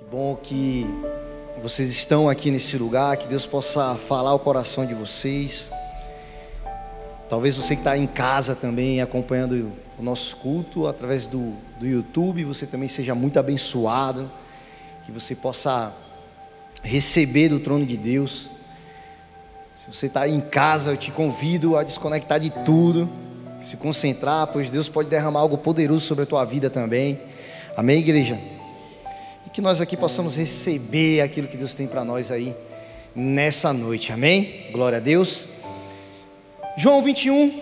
Bom que vocês estão aqui nesse lugar, que Deus possa falar ao coração de vocês. Talvez você que está em casa também acompanhando o nosso culto através do YouTube, você também seja muito abençoado, que você possa receber do trono de Deus. Se você está em casa, eu te convido a desconectar de tudo, se concentrar, pois Deus pode derramar algo poderoso sobre a tua vida também. Amém, igreja? E que nós aqui possamos receber aquilo que Deus tem para nós aí nessa noite, amém? Glória a Deus. João 21,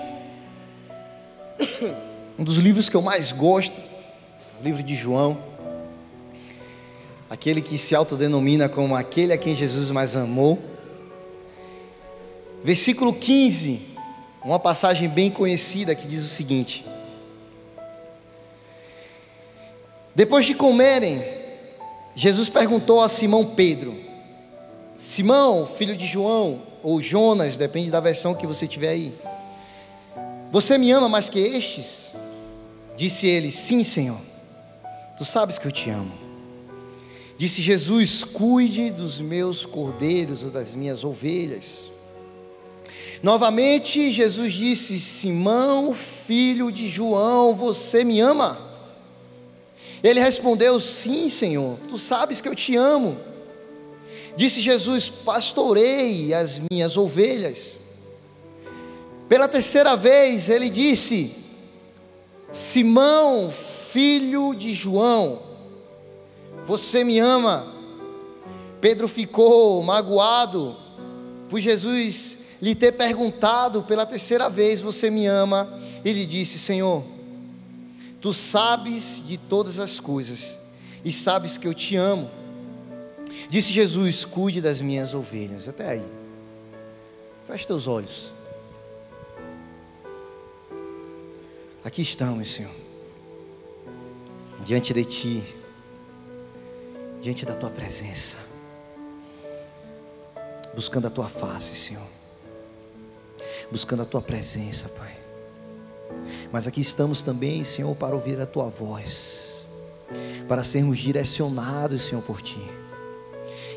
um dos livros que eu mais gosto, o livro de João, aquele que se autodenomina como aquele a quem Jesus mais amou. Versículo 15, uma passagem bem conhecida que diz o seguinte: depois de comerem, Jesus perguntou a Simão Pedro: Simão, filho de João, ou Jonas, depende da versão que você tiver aí, você me ama mais que estes? Disse ele: sim, Senhor, tu sabes que eu te amo. Disse Jesus: cuide dos meus cordeiros ou das minhas ovelhas. Novamente Jesus disse: Simão, filho de João, você me ama? Ele respondeu: sim, Senhor, tu sabes que eu te amo. Disse Jesus: pastorei as minhas ovelhas. Pela terceira vez ele disse: Simão, filho de João, você me ama? Pedro ficou magoado por Jesus lhe ter perguntado pela terceira vez: você me ama? Ele disse: Senhor, tu sabes de todas as coisas e sabes que eu te amo. Disse Jesus: cuide das minhas ovelhas. Até aí, feche teus olhos. Aqui estamos, Senhor, diante de Ti, diante da Tua presença, buscando a Tua face, Senhor, buscando a Tua presença, Pai. Mas aqui estamos também, Senhor, para ouvir a Tua voz, para sermos direcionados, Senhor, por Ti.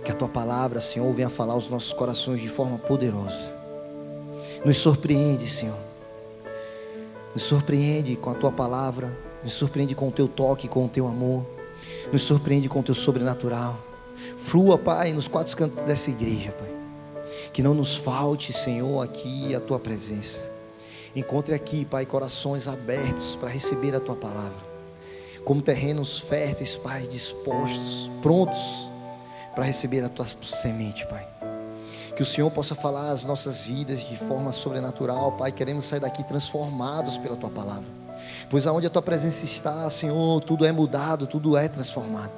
Que a Tua palavra, Senhor, venha falar aos nossos corações de forma poderosa. Nos surpreende, Senhor. Nos surpreende com a Tua palavra. Nos surpreende com o Teu toque, com o Teu amor. Nos surpreende com o Teu sobrenatural. Flua, Pai, nos quatro cantos dessa igreja, Pai. Que não nos falte, Senhor, aqui a Tua presença. Encontre aqui, Pai, corações abertos para receber a Tua palavra. Como terrenos férteis, Pai, dispostos, prontos para receber a Tua semente, Pai. Que o Senhor possa falar as nossas vidas de forma sobrenatural, Pai. Queremos sair daqui transformados pela Tua palavra, pois aonde a Tua presença está, Senhor, tudo é mudado, tudo é transformado.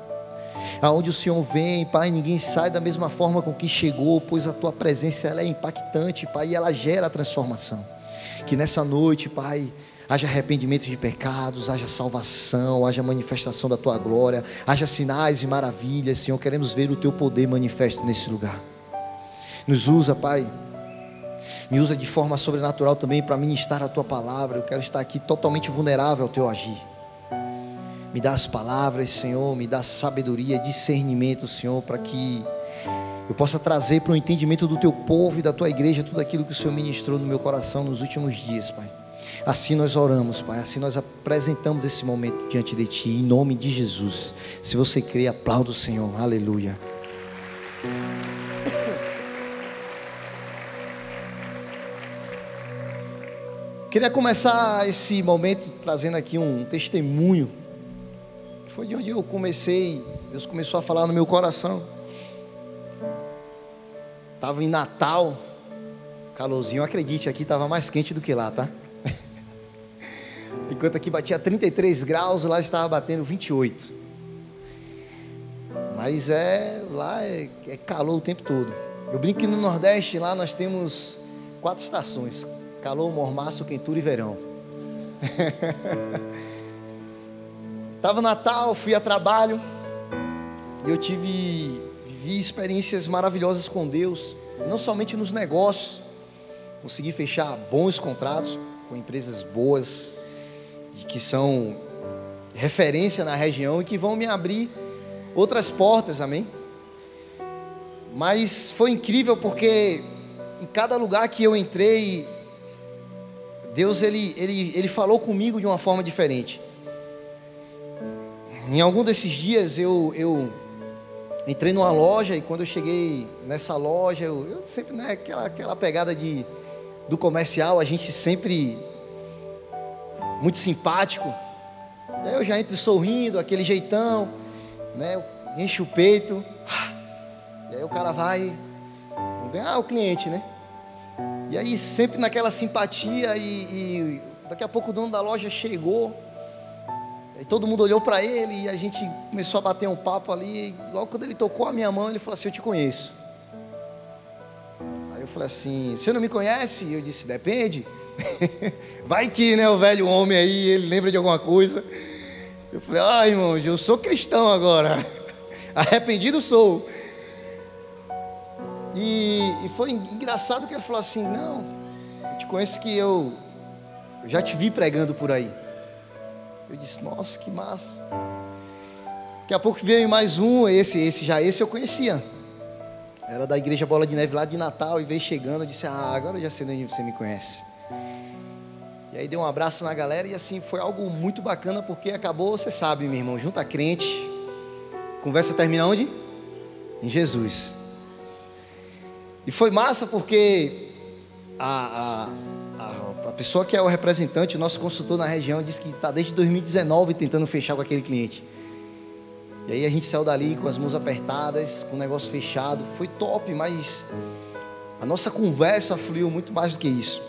Aonde o Senhor vem, Pai, ninguém sai da mesma forma com que chegou, pois a Tua presença ela é impactante, Pai, e ela gera a transformação. Que nessa noite, Pai, haja arrependimento de pecados, haja salvação, haja manifestação da Tua glória, haja sinais e maravilhas, Senhor. Queremos ver o Teu poder manifesto nesse lugar. Nos usa, Pai, me usa de forma sobrenatural também para ministrar a Tua palavra. Eu quero estar aqui totalmente vulnerável ao Teu agir. Me dá as palavras, Senhor, me dá sabedoria, discernimento, Senhor, para que eu possa trazer para o entendimento do Teu povo e da Tua igreja tudo aquilo que o Senhor ministrou no meu coração nos últimos dias, Pai. Assim nós oramos, Pai, assim nós apresentamos esse momento diante de Ti, em nome de Jesus. Se você crê, aplauda o Senhor, aleluia. Queria começar esse momento trazendo aqui um testemunho, que foi de onde eu comecei, Deus começou a falar no meu coração. Estava em Natal, calorzinho, acredite, aqui estava mais quente do que lá, tá? Enquanto aqui batia 33 graus, lá estava batendo 28. Mas lá é calor o tempo todo. Eu brinco que no Nordeste, lá nós temos 4 estações: calor, mormaço, quentura e verão. Estava Natal, fui a trabalho, e eu vivi experiências maravilhosas com Deus, não somente nos negócios. Consegui fechar bons contratos com empresas boas, que são referência na região e que vão me abrir outras portas, amém? Mas foi incrível porque em cada lugar que eu entrei, Deus ele falou comigo de uma forma diferente. Em algum desses dias eu entrei numa loja e quando eu cheguei nessa loja, eu sempre, né, aquela pegada do comercial, a gente sempre muito simpático. Daí eu já entro sorrindo, aquele jeitão, né, enche o peito. E aí o cara vai ganhar o cliente, né? E aí sempre naquela simpatia e daqui a pouco o dono da loja chegou. E todo mundo olhou para ele e a gente começou a bater um papo ali. E logo quando ele tocou a minha mão, ele falou assim: eu te conheço. Aí eu falei assim: você não me conhece? E eu disse: depende. Vai que, né, o velho homem aí, ele lembra de alguma coisa. Eu falei: ah, irmão, eu sou cristão agora. Arrependido sou. E foi engraçado que ele falou assim: não, eu te conheço, que eu já te vi pregando por aí. Eu disse: nossa, que massa. Daqui a pouco veio mais um, esse eu conhecia. Era da igreja Bola de Neve lá de Natal, e veio chegando. Eu disse: ah, agora eu já sei de onde você me conhece. E aí dei um abraço na galera e assim, foi algo muito bacana, porque acabou, você sabe, meu irmão, junta crente, conversa termina onde? Em Jesus. E foi massa porque a pessoa que é o representante, o nosso consultor na região, disse que está desde 2019 tentando fechar com aquele cliente. E aí a gente saiu dali com as mãos apertadas, com o negócio fechado. Foi top, mas a nossa conversa fluiu muito mais do que isso.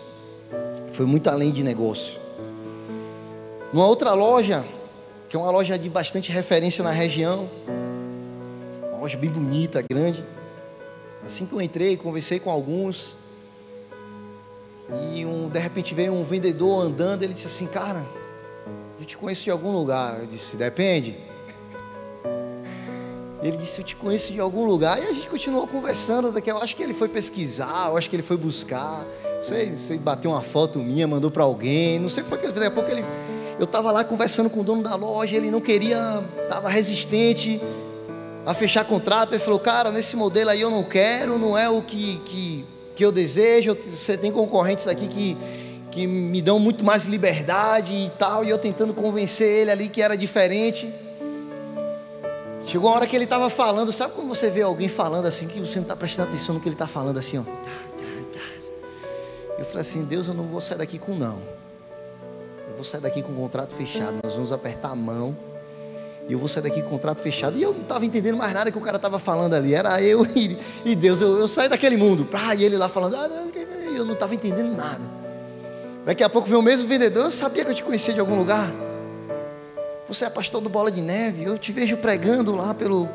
Foi muito além de negócio. Numa outra loja, que é uma loja de bastante referência na região, uma loja bem bonita, grande. Assim que eu entrei, conversei com alguns, e de repente veio um vendedor andando. Ele disse assim: cara, eu te conheço de algum lugar. Eu disse: depende. Ele disse: eu te conheço de algum lugar. E a gente continuou conversando. Eu acho que ele foi pesquisar, eu acho que ele foi buscar, não sei, se bateu uma foto minha, mandou para alguém, não sei o que foi que ele fez. Daqui a pouco eu estava lá conversando com o dono da loja, ele não queria, estava resistente a fechar contrato. Ele falou: cara, nesse modelo aí eu não quero, não é o que eu desejo. Você tem concorrentes aqui que me dão muito mais liberdade e tal. E eu tentando convencer ele ali que era diferente. Chegou uma hora que ele estava falando, sabe quando você vê alguém falando assim, que você não está prestando atenção no que ele está falando assim, ó. Eu falei assim: Deus, eu não vou sair daqui com não. Eu vou sair daqui com o contrato fechado, nós vamos apertar a mão. E eu vou sair daqui com o contrato fechado. E eu não estava entendendo mais nada que o cara estava falando ali. Era eu e Deus. Eu saí daquele mundo. E ele lá falando. Eu não estava entendendo nada. Daqui a pouco veio o mesmo vendedor. Eu sabia que eu te conhecia de algum lugar. Você é pastor do Bola de Neve. Eu te vejo pregando lá pelo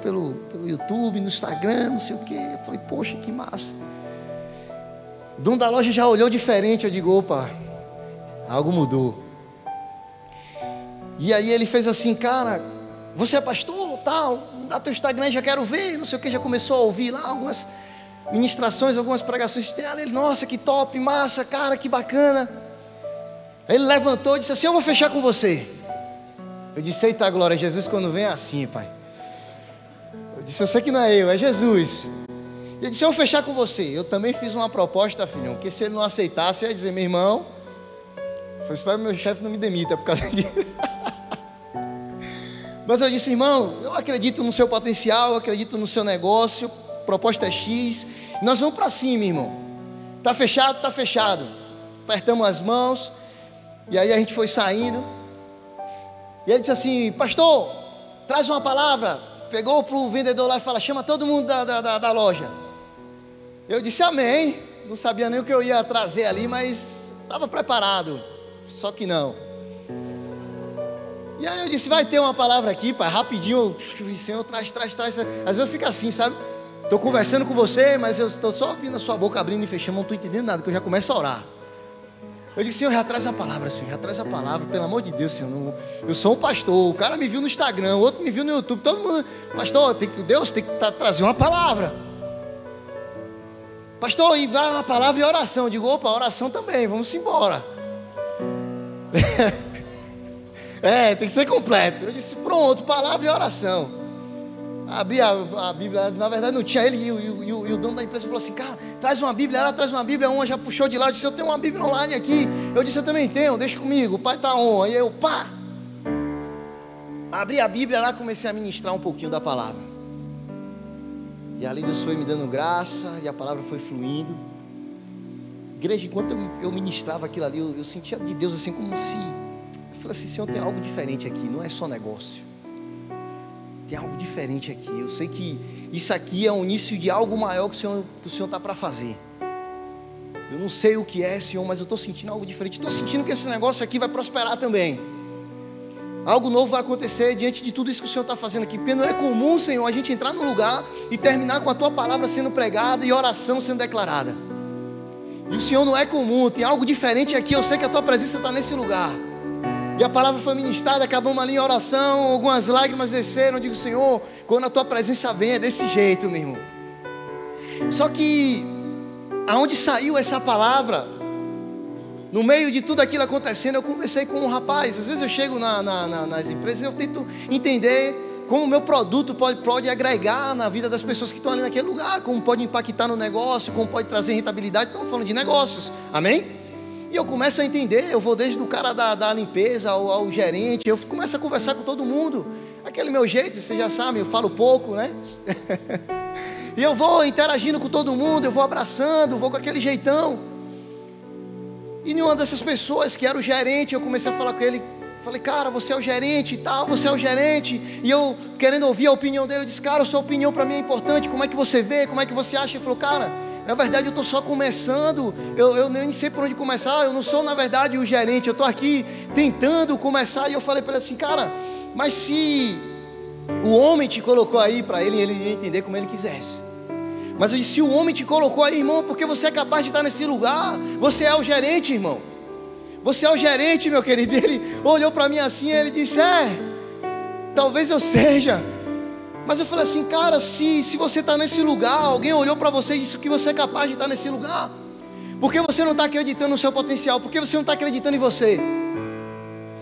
YouTube, no Instagram, não sei o quê. Eu falei: poxa, que massa. O dono da loja já olhou diferente. Eu digo: opa, algo mudou. E aí ele fez assim: cara, você é pastor, tal, dá teu Instagram, já quero ver, não sei o que. Já começou a ouvir lá algumas ministrações, algumas pregações. Ele: nossa, que top, massa, cara, que bacana. Aí ele levantou e disse assim: eu vou fechar com você. Eu disse: eita, glória a Jesus, quando vem é assim, pai. Eu disse: eu sei que não é eu, é Jesus. E ele disse: eu vou fechar com você. Eu também fiz uma proposta, filhão, porque se ele não aceitasse, eu ia dizer: meu irmão, eu espero que meu chefe não me demita por causa disso. Mas eu disse: irmão, eu acredito no seu potencial, eu acredito no seu negócio, proposta é X, nós vamos para cima, irmão. Está fechado? Está fechado. Apertamos as mãos, e aí a gente foi saindo, e ele disse assim: pastor, traz uma palavra. Pegou para o vendedor lá e falou: chama todo mundo da loja. Eu disse: amém. Não sabia nem o que eu ia trazer ali, mas estava preparado, só que não. E aí eu disse: vai ter uma palavra aqui, pai, rapidinho. Senhor, traz. Às vezes eu fico assim, sabe? Estou conversando com você, mas eu estou só ouvindo a sua boca abrindo e fechando, não estou entendendo nada, que eu já começo a orar. Eu disse: Senhor, já traz a palavra, Senhor, já traz a palavra, pelo amor de Deus, Senhor. Eu sou um pastor, o cara me viu no Instagram, o outro me viu no YouTube, todo mundo, pastor, Deus tem que trazer uma palavra. Pastor, e vai uma palavra e oração. Eu digo: opa, oração também, vamos embora. Tem que ser completo. Eu disse: pronto, palavra e oração. abri a Bíblia, na verdade não tinha ele, e o dono da empresa falou assim, cara, traz uma Bíblia, ela traz uma Bíblia, uma já puxou de lá, eu disse, eu tenho uma Bíblia online aqui, eu disse, eu também tenho, deixa comigo, o pai está on, aí eu, pá, abri a Bíblia lá, comecei a ministrar um pouquinho da palavra, e ali Deus foi me dando graça, e a palavra foi fluindo. Igreja, enquanto eu ministrava aquilo ali, eu sentia de Deus assim como se, eu falei assim, Senhor, tem algo diferente aqui, não é só negócio, tem algo diferente aqui, eu sei que isso aqui é o início de algo maior que o Senhor está para fazer. Eu não sei o que é, Senhor, mas eu estou sentindo algo diferente, estou sentindo que esse negócio aqui vai prosperar também, algo novo vai acontecer diante de tudo isso que o Senhor está fazendo aqui, porque não é comum, Senhor, a gente entrar num lugar e terminar com a Tua palavra sendo pregada e oração sendo declarada. E o Senhor não é comum, tem algo diferente aqui, eu sei que a Tua presença está nesse lugar. E a palavra foi ministrada, acabamos ali em oração, algumas lágrimas desceram, eu digo, Senhor, quando a Tua presença vem é desse jeito, meu irmão. Só que, aonde saiu essa palavra, no meio de tudo aquilo acontecendo, eu conversei com um rapaz, às vezes eu chego nas empresas e eu tento entender como o meu produto pode agregar na vida das pessoas que estão ali naquele lugar, como pode impactar no negócio, como pode trazer rentabilidade. Estamos falando de negócios, amém? E eu começo a entender, eu vou desde o cara da limpeza ao gerente, eu começo a conversar com todo mundo, aquele meu jeito, vocês já sabem, eu falo pouco, né? E eu vou interagindo com todo mundo, eu vou abraçando, vou com aquele jeitão. E nenhuma dessas pessoas que era o gerente, eu comecei a falar com ele, falei, cara, você é o gerente e tal, você é o gerente. E eu, querendo ouvir a opinião dele, eu disse, cara, a sua opinião para mim é importante, como é que você vê, como é que você acha? Ele falou, cara, na verdade eu estou só começando, eu nem sei por onde começar, eu não sou na verdade o gerente, eu estou aqui tentando começar. E eu falei para ele assim, cara, mas se o homem te colocou aí, para ele ia entender como ele quisesse. Mas eu disse, se o homem te colocou aí, irmão, porque você é capaz de estar nesse lugar, você é o gerente, irmão. Você é o gerente, meu querido. Ele olhou para mim assim, ele disse, talvez eu seja. Mas eu falei assim, cara, se você está nesse lugar, alguém olhou para você e disse que você é capaz de estar nesse lugar, por que você não está acreditando no seu potencial? Por que você não está acreditando em você?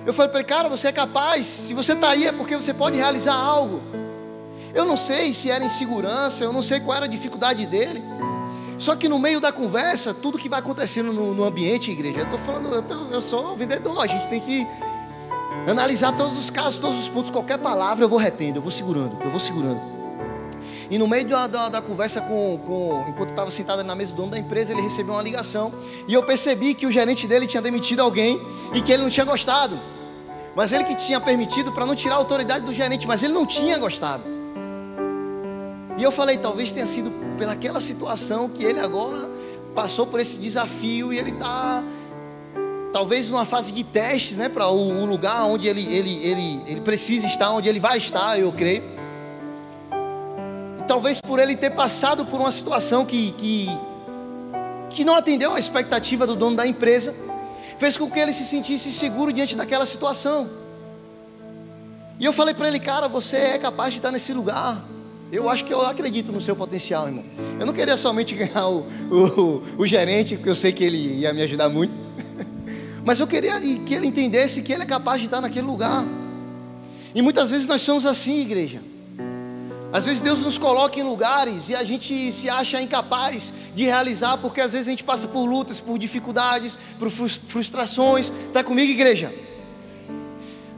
Eu falei para ele, cara, você é capaz, se você está aí é porque você pode realizar algo. Eu não sei se era insegurança, eu não sei qual era a dificuldade dele. Só que no meio da conversa, tudo que vai acontecendo no ambiente, igreja, eu estou falando, eu sou vendedor, a gente tem que analisar todos os casos, todos os pontos, qualquer palavra eu vou retendo, eu vou segurando. E no meio da conversa enquanto eu estava sentado na mesa do dono da empresa, ele recebeu uma ligação, e eu percebi que o gerente dele tinha demitido alguém, e que ele não tinha gostado, mas ele que tinha permitido para não tirar a autoridade do gerente, mas ele não tinha gostado. E eu falei, talvez tenha sido pelaquela situação que ele agora passou por esse desafio e ele está, talvez numa fase de testes, né, para o lugar onde ele precisa estar, onde ele vai estar, eu creio. E talvez por ele ter passado por uma situação que não atendeu a expectativa do dono da empresa, fez com que ele se sentisse seguro diante daquela situação. E eu falei para ele, cara, você é capaz de estar nesse lugar. Eu acho que eu acredito no seu potencial, irmão. Eu não queria somente ganhar o gerente, porque eu sei que ele ia me ajudar muito. Mas eu queria que ele entendesse que ele é capaz de estar naquele lugar. E muitas vezes nós somos assim, igreja. Às vezes Deus nos coloca em lugares e a gente se acha incapaz de realizar, porque às vezes a gente passa por lutas, por dificuldades, por frustrações. Está comigo, igreja?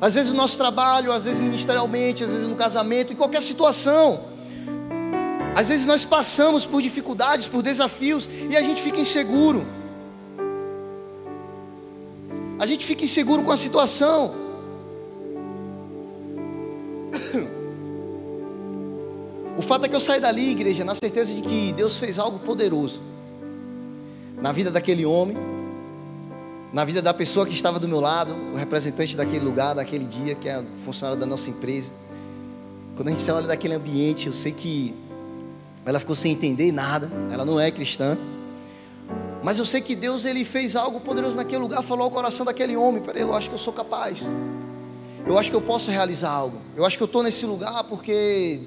Às vezes no nosso trabalho, às vezes ministerialmente, às vezes no casamento, em qualquer situação. Às vezes nós passamos por dificuldades, por desafios, e a gente fica inseguro. A gente fica inseguro com a situação. O fato é que eu saí dali, igreja, na certeza de que Deus fez algo poderoso na vida daquele homem, na vida da pessoa que estava do meu lado, o representante daquele lugar, daquele dia, que é o funcionário da nossa empresa. Quando a gente olha daquele ambiente, eu sei que ela ficou sem entender nada, ela não é cristã, mas eu sei que Deus, ele fez algo poderoso naquele lugar, falou ao coração daquele homem, peraí, eu acho que eu sou capaz, eu acho que eu posso realizar algo, eu acho que eu estou nesse lugar porque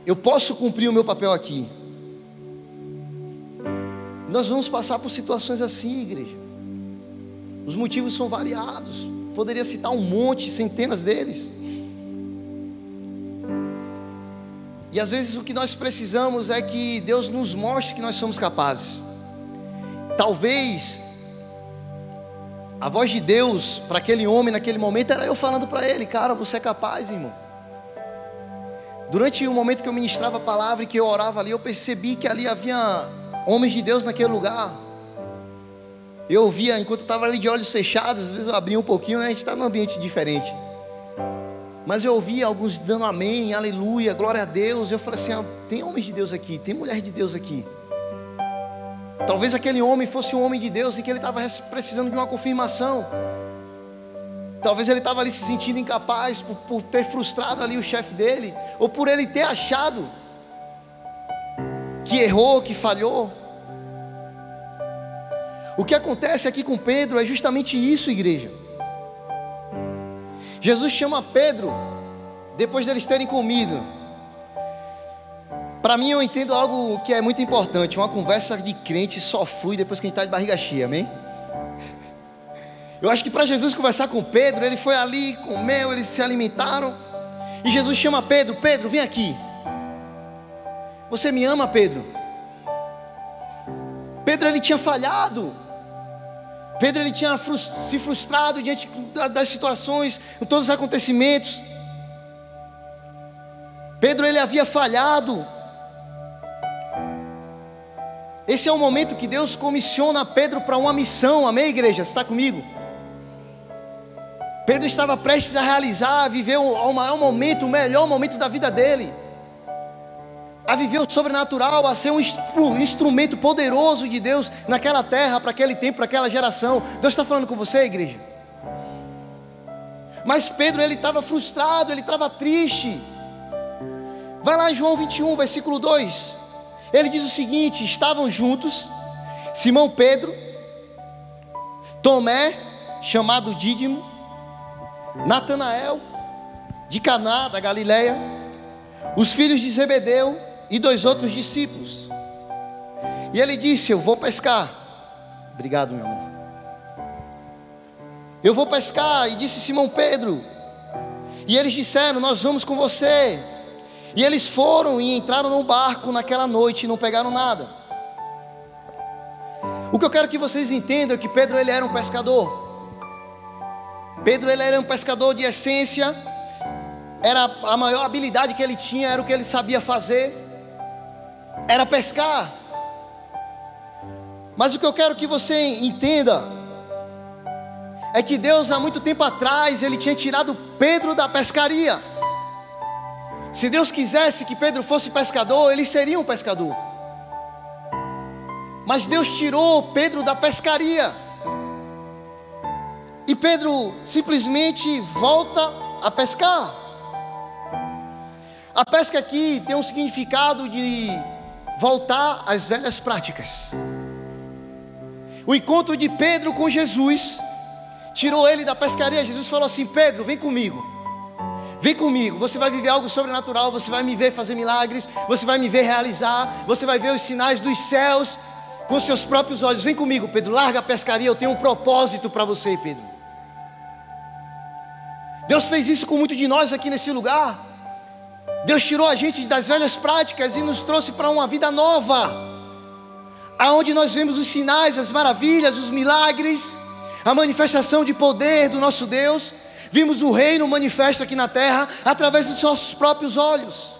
eu posso cumprir o meu papel aqui. Nós vamos passar por situações assim, igreja. Os motivos são variados, poderia citar um monte, centenas deles. E às vezes o que nós precisamos é que Deus nos mostre que nós somos capazes. Talvez a voz de Deus para aquele homem naquele momento era eu falando para ele: cara, você é capaz, irmão. Durante o momento que eu ministrava a palavra e que eu orava ali, eu percebi que ali havia homens de Deus naquele lugar. Eu ouvia, enquanto eu estava ali de olhos fechados, às vezes eu abria um pouquinho, né? A gente está num ambiente diferente. Mas eu ouvia alguns dando amém, aleluia, glória a Deus. Eu falei assim: tem homens de Deus aqui, tem mulher de Deus aqui. Talvez aquele homem fosse um homem de Deus e que ele estava precisando de uma confirmação. Talvez ele estava ali se sentindo incapaz por ter frustrado ali o chefe dele, ou por ele ter achado que errou, que falhou. O que acontece aqui com Pedro é justamente isso, igreja. Jesus chama Pedro depois deles terem comido. Para mim, eu entendo algo que é muito importante. Uma conversa de crente só flui depois que a gente está de barriga cheia, amém? Eu acho que para Jesus conversar com Pedro, ele foi ali, comeu, eles se alimentaram. E Jesus chama Pedro: Pedro, vem aqui. Você me ama, Pedro? Pedro, ele tinha falhado. Pedro, ele tinha se frustrado diante das situações, de todos os acontecimentos. Pedro, ele havia falhado. Esse é o momento que Deus comissiona Pedro para uma missão, amém, igreja? Você está comigo? Pedro estava prestes a realizar, a viver o maior momento, o melhor momento da vida dele, a viver o sobrenatural, a ser um instrumento poderoso de Deus naquela terra, para aquele tempo, para aquela geração. Deus está falando com você, igreja. Mas Pedro, ele estava frustrado, ele estava triste. Vai lá em João 21, versículo 2. Ele diz o seguinte: estavam juntos Simão Pedro, Tomé, chamado Dídimo, Natanael, de Caná da Galileia, os filhos de Zebedeu e 2 outros discípulos. E ele disse: eu vou pescar. Obrigado, meu amor. Eu vou pescar. E disse Simão Pedro. E eles disseram: nós vamos com você. E eles foram e entraram num barco naquela noite e não pegaram nada. O que eu quero que vocês entendam é que Pedro, ele era um pescador. Pedro, ele era um pescador de essência. Era a maior habilidade que ele tinha, era o que ele sabia fazer, era pescar. Mas o que eu quero que você entenda é que Deus, há muito tempo atrás, ele tinha tirado Pedro da pescaria. Se Deus quisesse que Pedro fosse pescador, ele seria um pescador. Mas Deus tirou Pedro da pescaria. E Pedro simplesmente volta a pescar. A pesca aqui tem um significado de voltar às velhas práticas. O encontro de Pedro com Jesus tirou ele da pescaria. Jesus falou assim: Pedro, vem comigo. Vem comigo, você vai viver algo sobrenatural. Você vai me ver fazer milagres. Você vai me ver realizar. Você vai ver os sinais dos céus com seus próprios olhos. Vem comigo, Pedro, larga a pescaria. Eu tenho um propósito para você, Pedro. Deus fez isso com muitos de nós aqui nesse lugar. Deus tirou a gente das velhas práticas e nos trouxe para uma vida nova, aonde nós vemos os sinais, as maravilhas, os milagres, a manifestação de poder do nosso Deus. Vimos o reino manifesto aqui na terra através dos nossos próprios olhos.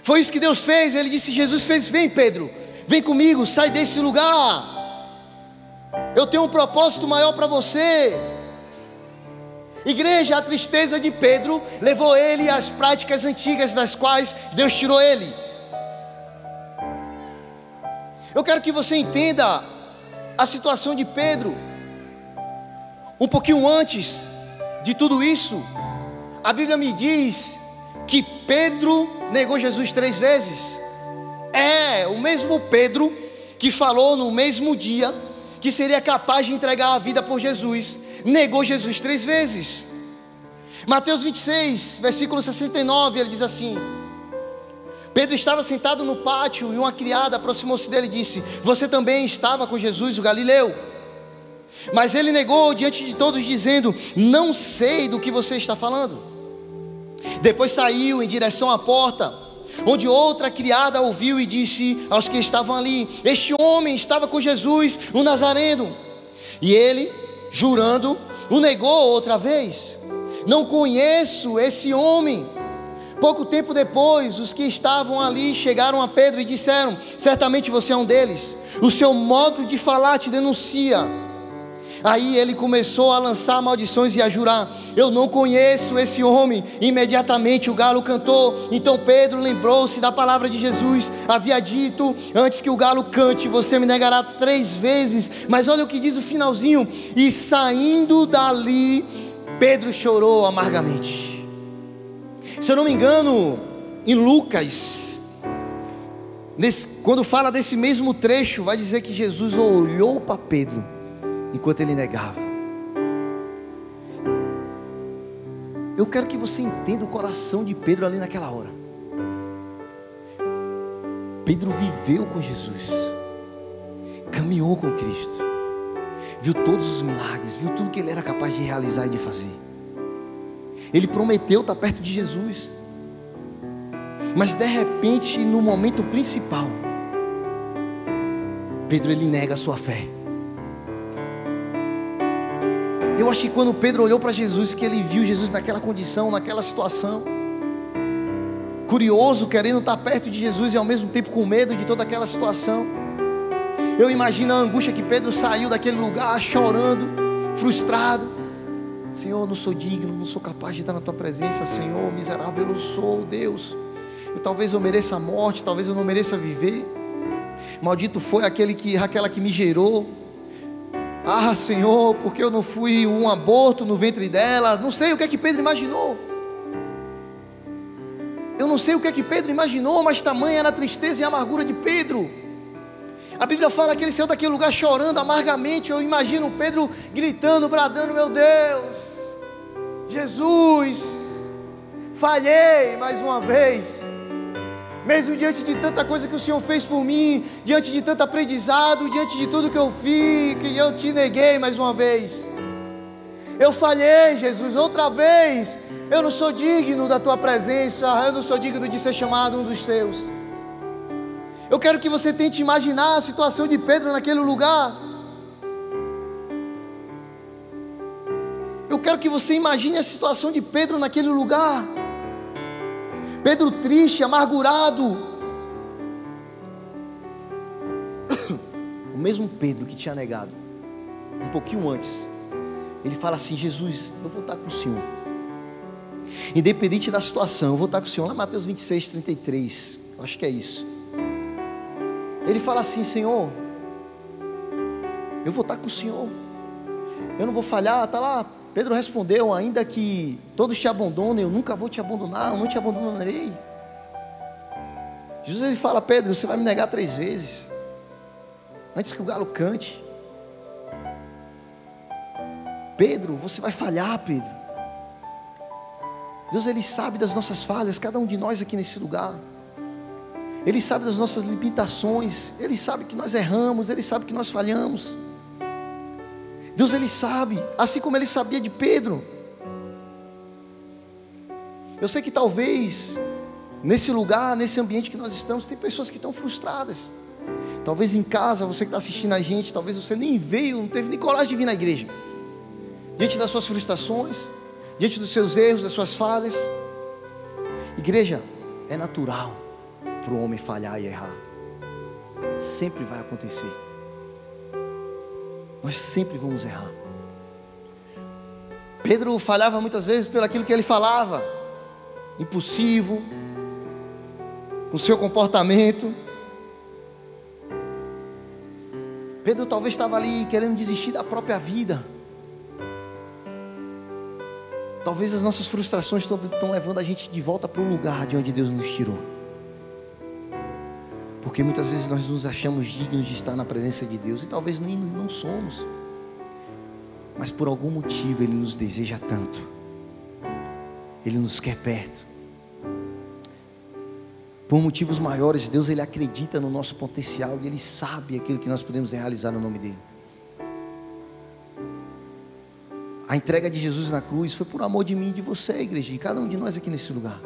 Foi isso que Deus fez. Ele disse, Jesus fez: vem, Pedro, vem comigo, sai desse lugar. Eu tenho um propósito maior para você. Igreja, a tristeza de Pedro levou ele às práticas antigas das quais Deus tirou ele. Eu quero que você entenda a situação de Pedro. Um pouquinho antes de tudo isso, a Bíblia me diz que Pedro negou Jesus 3 vezes. É o mesmo Pedro que falou no mesmo dia que seria capaz de entregar a vida por Jesus, negou Jesus 3 vezes. Mateus 26, versículo 69, ele diz assim: Pedro estava sentado no pátio e uma criada aproximou-se dele e disse: você também estava com Jesus, o Galileu? Mas ele negou diante de todos, dizendo: não sei do que você está falando. Depois saiu em direção à porta, onde outra criada ouviu e disse aos que estavam ali: este homem estava com Jesus, o Nazareno. E ele, jurando, o negou outra vez: não conheço esse homem. Pouco tempo depois, os que estavam ali chegaram a Pedro e disseram: certamente você é um deles, o seu modo de falar te denuncia. Aí ele começou a lançar maldições e a jurar: eu não conheço esse homem. Imediatamente o galo cantou. Então Pedro lembrou-se da palavra de Jesus: havia dito: antes que o galo cante, você me negará 3 vezes. Mas olha o que diz o finalzinho: e saindo dali, Pedro chorou amargamente. Se eu não me engano, em Lucas, quando fala desse mesmo trecho, vai dizer que Jesus olhou para Pedro enquanto ele negava. Eu quero que você entenda o coração de Pedro ali naquela hora. Pedro viveu com Jesus, caminhou com Cristo, viu todos os milagres, viu tudo que ele era capaz de realizar e de fazer. Ele prometeu estar perto de Jesus, mas de repente, no momento principal, Pedro ele nega a sua fé. Eu acho que quando Pedro olhou para Jesus, que ele viu Jesus naquela condição, naquela situação, curioso, querendo estar perto de Jesus e ao mesmo tempo com medo de toda aquela situação. Eu imagino a angústia que Pedro saiu daquele lugar chorando, frustrado: Senhor, eu não sou digno, não sou capaz de estar na tua presença. Senhor, miserável eu sou, Deus. Talvez eu mereça a morte, talvez eu não mereça viver. Maldito foi aquela que me gerou. Ah, Senhor, porque eu não fui um aborto no ventre dela? Não sei o que é que Pedro imaginou. Eu não sei o que é que Pedro imaginou, mas tamanha era a tristeza e a amargura de Pedro. A Bíblia fala que ele saiu daquele lugar chorando amargamente. Eu imagino Pedro gritando, bradando: meu Deus, Jesus, falhei mais uma vez. Mesmo diante de tanta coisa que o Senhor fez por mim, diante de tanto aprendizado, diante de tudo que eu fiz, que eu te neguei mais uma vez. Eu falhei, Jesus, outra vez. Eu não sou digno da tua presença, eu não sou digno de ser chamado um dos seus. Eu quero que você tente imaginar a situação de Pedro naquele lugar. Eu quero que você imagine a situação de Pedro naquele lugar. Pedro triste, amargurado. O mesmo Pedro que tinha negado um pouquinho antes, ele fala assim: Jesus, eu vou estar com o Senhor, independente da situação, eu vou estar com o Senhor. Lá Mateus 26, 33, eu acho que é isso. Ele fala assim: Senhor, eu vou estar com o Senhor, eu não vou falhar. Está lá, Pedro respondeu: ainda que todos te abandonem, eu nunca vou te abandonar, eu não te abandonarei. Jesus ele fala: Pedro, você vai me negar 3 vezes, antes que o galo cante. Pedro, você vai falhar, Pedro. Deus ele sabe das nossas falhas, cada um de nós aqui nesse lugar. Ele sabe das nossas limitações, Ele sabe que nós erramos, Ele sabe que nós falhamos. Deus ele sabe, assim como Ele sabia de Pedro. Eu sei que talvez nesse lugar, nesse ambiente que nós estamos, tem pessoas que estão frustradas. Talvez em casa, você que está assistindo a gente, talvez você nem veio, não teve nem coragem de vir na igreja, diante das suas frustrações, diante dos seus erros, das suas falhas. Igreja, é natural para o homem falhar e errar. Sempre vai acontecer. Nós sempre vamos errar. Pedro falhava muitas vezes pelo aquilo que ele falava, impulsivo, com seu comportamento. Pedro talvez estava ali querendo desistir da própria vida. Talvez as nossas frustrações estão levando a gente de volta para o lugar de onde Deus nos tirou. Porque muitas vezes nós nos achamos dignos de estar na presença de Deus, e talvez nem não somos, mas por algum motivo Ele nos deseja tanto, Ele nos quer perto. Por motivos maiores, Deus ele acredita no nosso potencial, e Ele sabe aquilo que nós podemos realizar no nome dEle. A entrega de Jesus na cruz foi por amor de mim e de você, igreja, de cada um de nós aqui nesse lugar.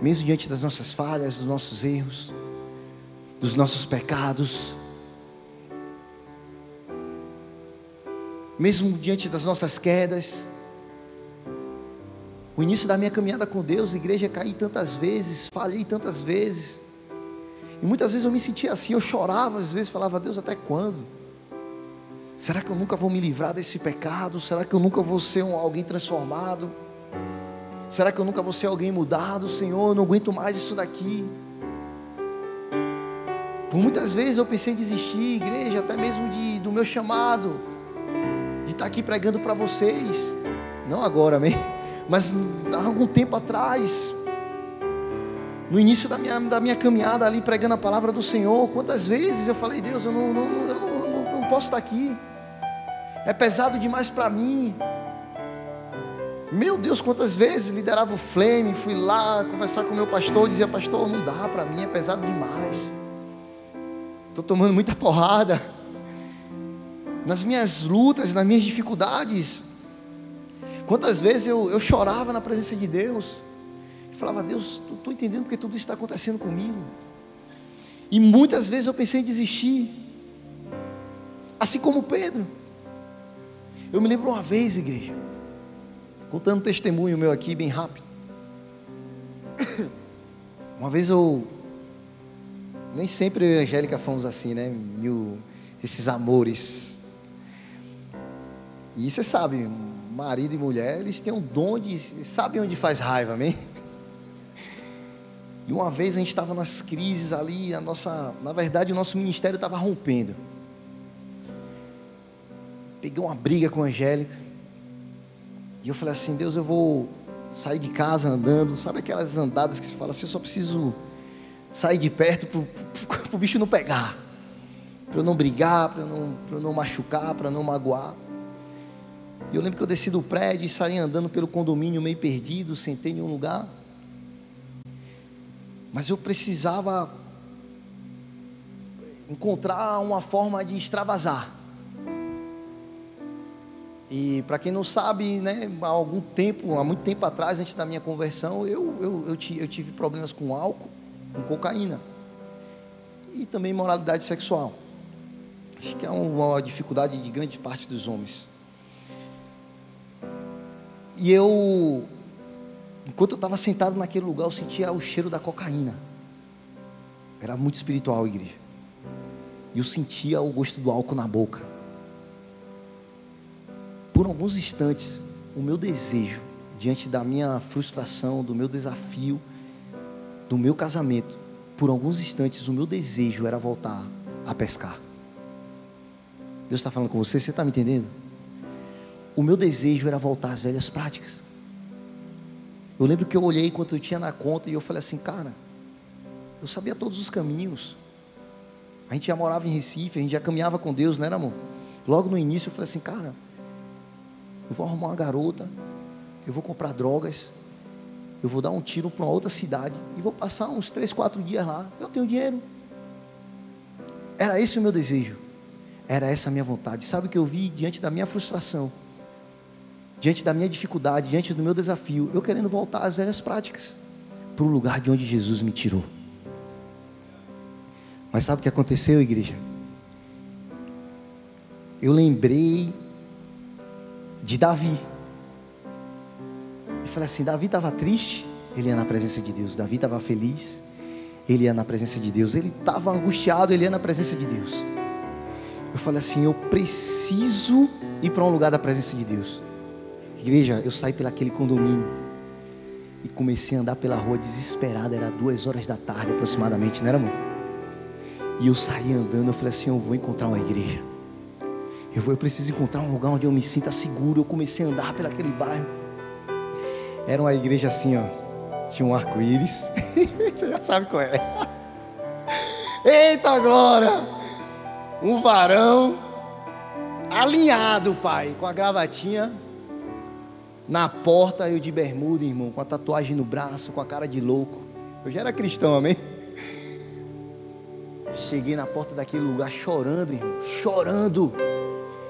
Mesmo diante das nossas falhas, dos nossos erros, dos nossos pecados, mesmo diante das nossas quedas. O início da minha caminhada com Deus, igreja, caí tantas vezes, falhei tantas vezes, e muitas vezes eu me sentia assim, eu chorava, às vezes falava: Deus, até quando? Será que eu nunca vou me livrar desse pecado? Será que eu nunca vou ser alguém transformado? Será que eu nunca vou ser alguém mudado? Senhor, eu não aguento mais isso daqui. Por muitas vezes eu pensei em desistir, igreja, até mesmo do meu chamado, de estar aqui pregando para vocês, não agora, amém? Mas há algum tempo atrás, no início da minha caminhada ali, pregando a palavra do Senhor, quantas vezes eu falei: Deus, eu não posso estar aqui, é pesado demais para mim. Meu Deus, quantas vezes liderava o Flame, fui lá conversar com o meu pastor, dizia: pastor, não dá para mim, é pesado demais, estou tomando muita porrada, nas minhas lutas, nas minhas dificuldades. Quantas vezes eu chorava na presença de Deus, e falava: Deus, não estou entendendo porque tudo isso está acontecendo comigo. E muitas vezes eu pensei em desistir, assim como Pedro. Eu me lembro uma vez, igreja, contando um testemunho meu aqui, bem rápido. Uma vez nem sempre eu e a Angélica fomos assim, né? Esses amores. E você sabe, marido e mulher, eles têm um dom sabem onde faz raiva, amém? E uma vez a gente estava nas crises ali, na verdade o nosso ministério estava rompendo. Peguei uma briga com a Angélica, e eu falei assim: Deus, eu vou sair de casa andando, sabe aquelas andadas que você fala assim: eu só preciso sair de perto para o bicho não pegar, para eu não brigar, para eu não machucar, para não magoar. E eu lembro que eu desci do prédio e saí andando pelo condomínio meio perdido, sentei em um lugar, mas eu precisava encontrar uma forma de extravasar. E para quem não sabe, né, há muito tempo atrás, antes da minha conversão, eu tive problemas com álcool, com cocaína, e também imoralidade sexual. Acho que é uma dificuldade de grande parte dos homens. E enquanto eu estava sentado naquele lugar, eu sentia o cheiro da cocaína. Era muito espiritual a igreja. E eu sentia o gosto do álcool na boca. Por alguns instantes, o meu desejo, diante da minha frustração, do meu desafio, do meu casamento, por alguns instantes, o meu desejo era voltar a pescar. Deus está falando com você está me entendendo? O meu desejo era voltar às velhas práticas. Eu lembro que eu olhei quanto eu tinha na conta e eu falei assim: cara, eu sabia todos os caminhos. A gente já morava em Recife, a gente já caminhava com Deus, não era, amor? Logo no início eu falei assim: cara, eu vou arrumar uma garota, eu vou comprar drogas, eu vou dar um tiro para uma outra cidade e vou passar uns 3, 4 dias lá. Eu tenho dinheiro. Era esse o meu desejo, era essa a minha vontade. Sabe o que eu vi diante da minha frustração, diante da minha dificuldade, diante do meu desafio? Eu querendo voltar às velhas práticas, para o lugar de onde Jesus me tirou. Mas sabe o que aconteceu, igreja? Eu lembrei de Davi. E falei assim: Davi estava triste, ele ia na presença de Deus. Davi estava feliz, ele ia na presença de Deus. Ele estava angustiado, ele ia na presença de Deus. Eu falei assim: eu preciso ir para um lugar da presença de Deus. Igreja, eu saí pelaquele condomínio e comecei a andar pela rua desesperado. Era 2 horas da tarde aproximadamente, não era, amor? E eu saí andando, eu falei assim: eu vou encontrar uma igreja, eu preciso encontrar um lugar onde eu me sinta seguro. Eu comecei a andar pelaquele bairro. Era uma igreja assim, ó, tinha um arco-íris. Você já sabe qual é. Eita glória! Um varão alinhado, pai, com a gravatinha na porta, eu de bermuda, irmão, com a tatuagem no braço, com a cara de louco. Eu já era cristão, amém? Cheguei na porta daquele lugar chorando, irmão, chorando.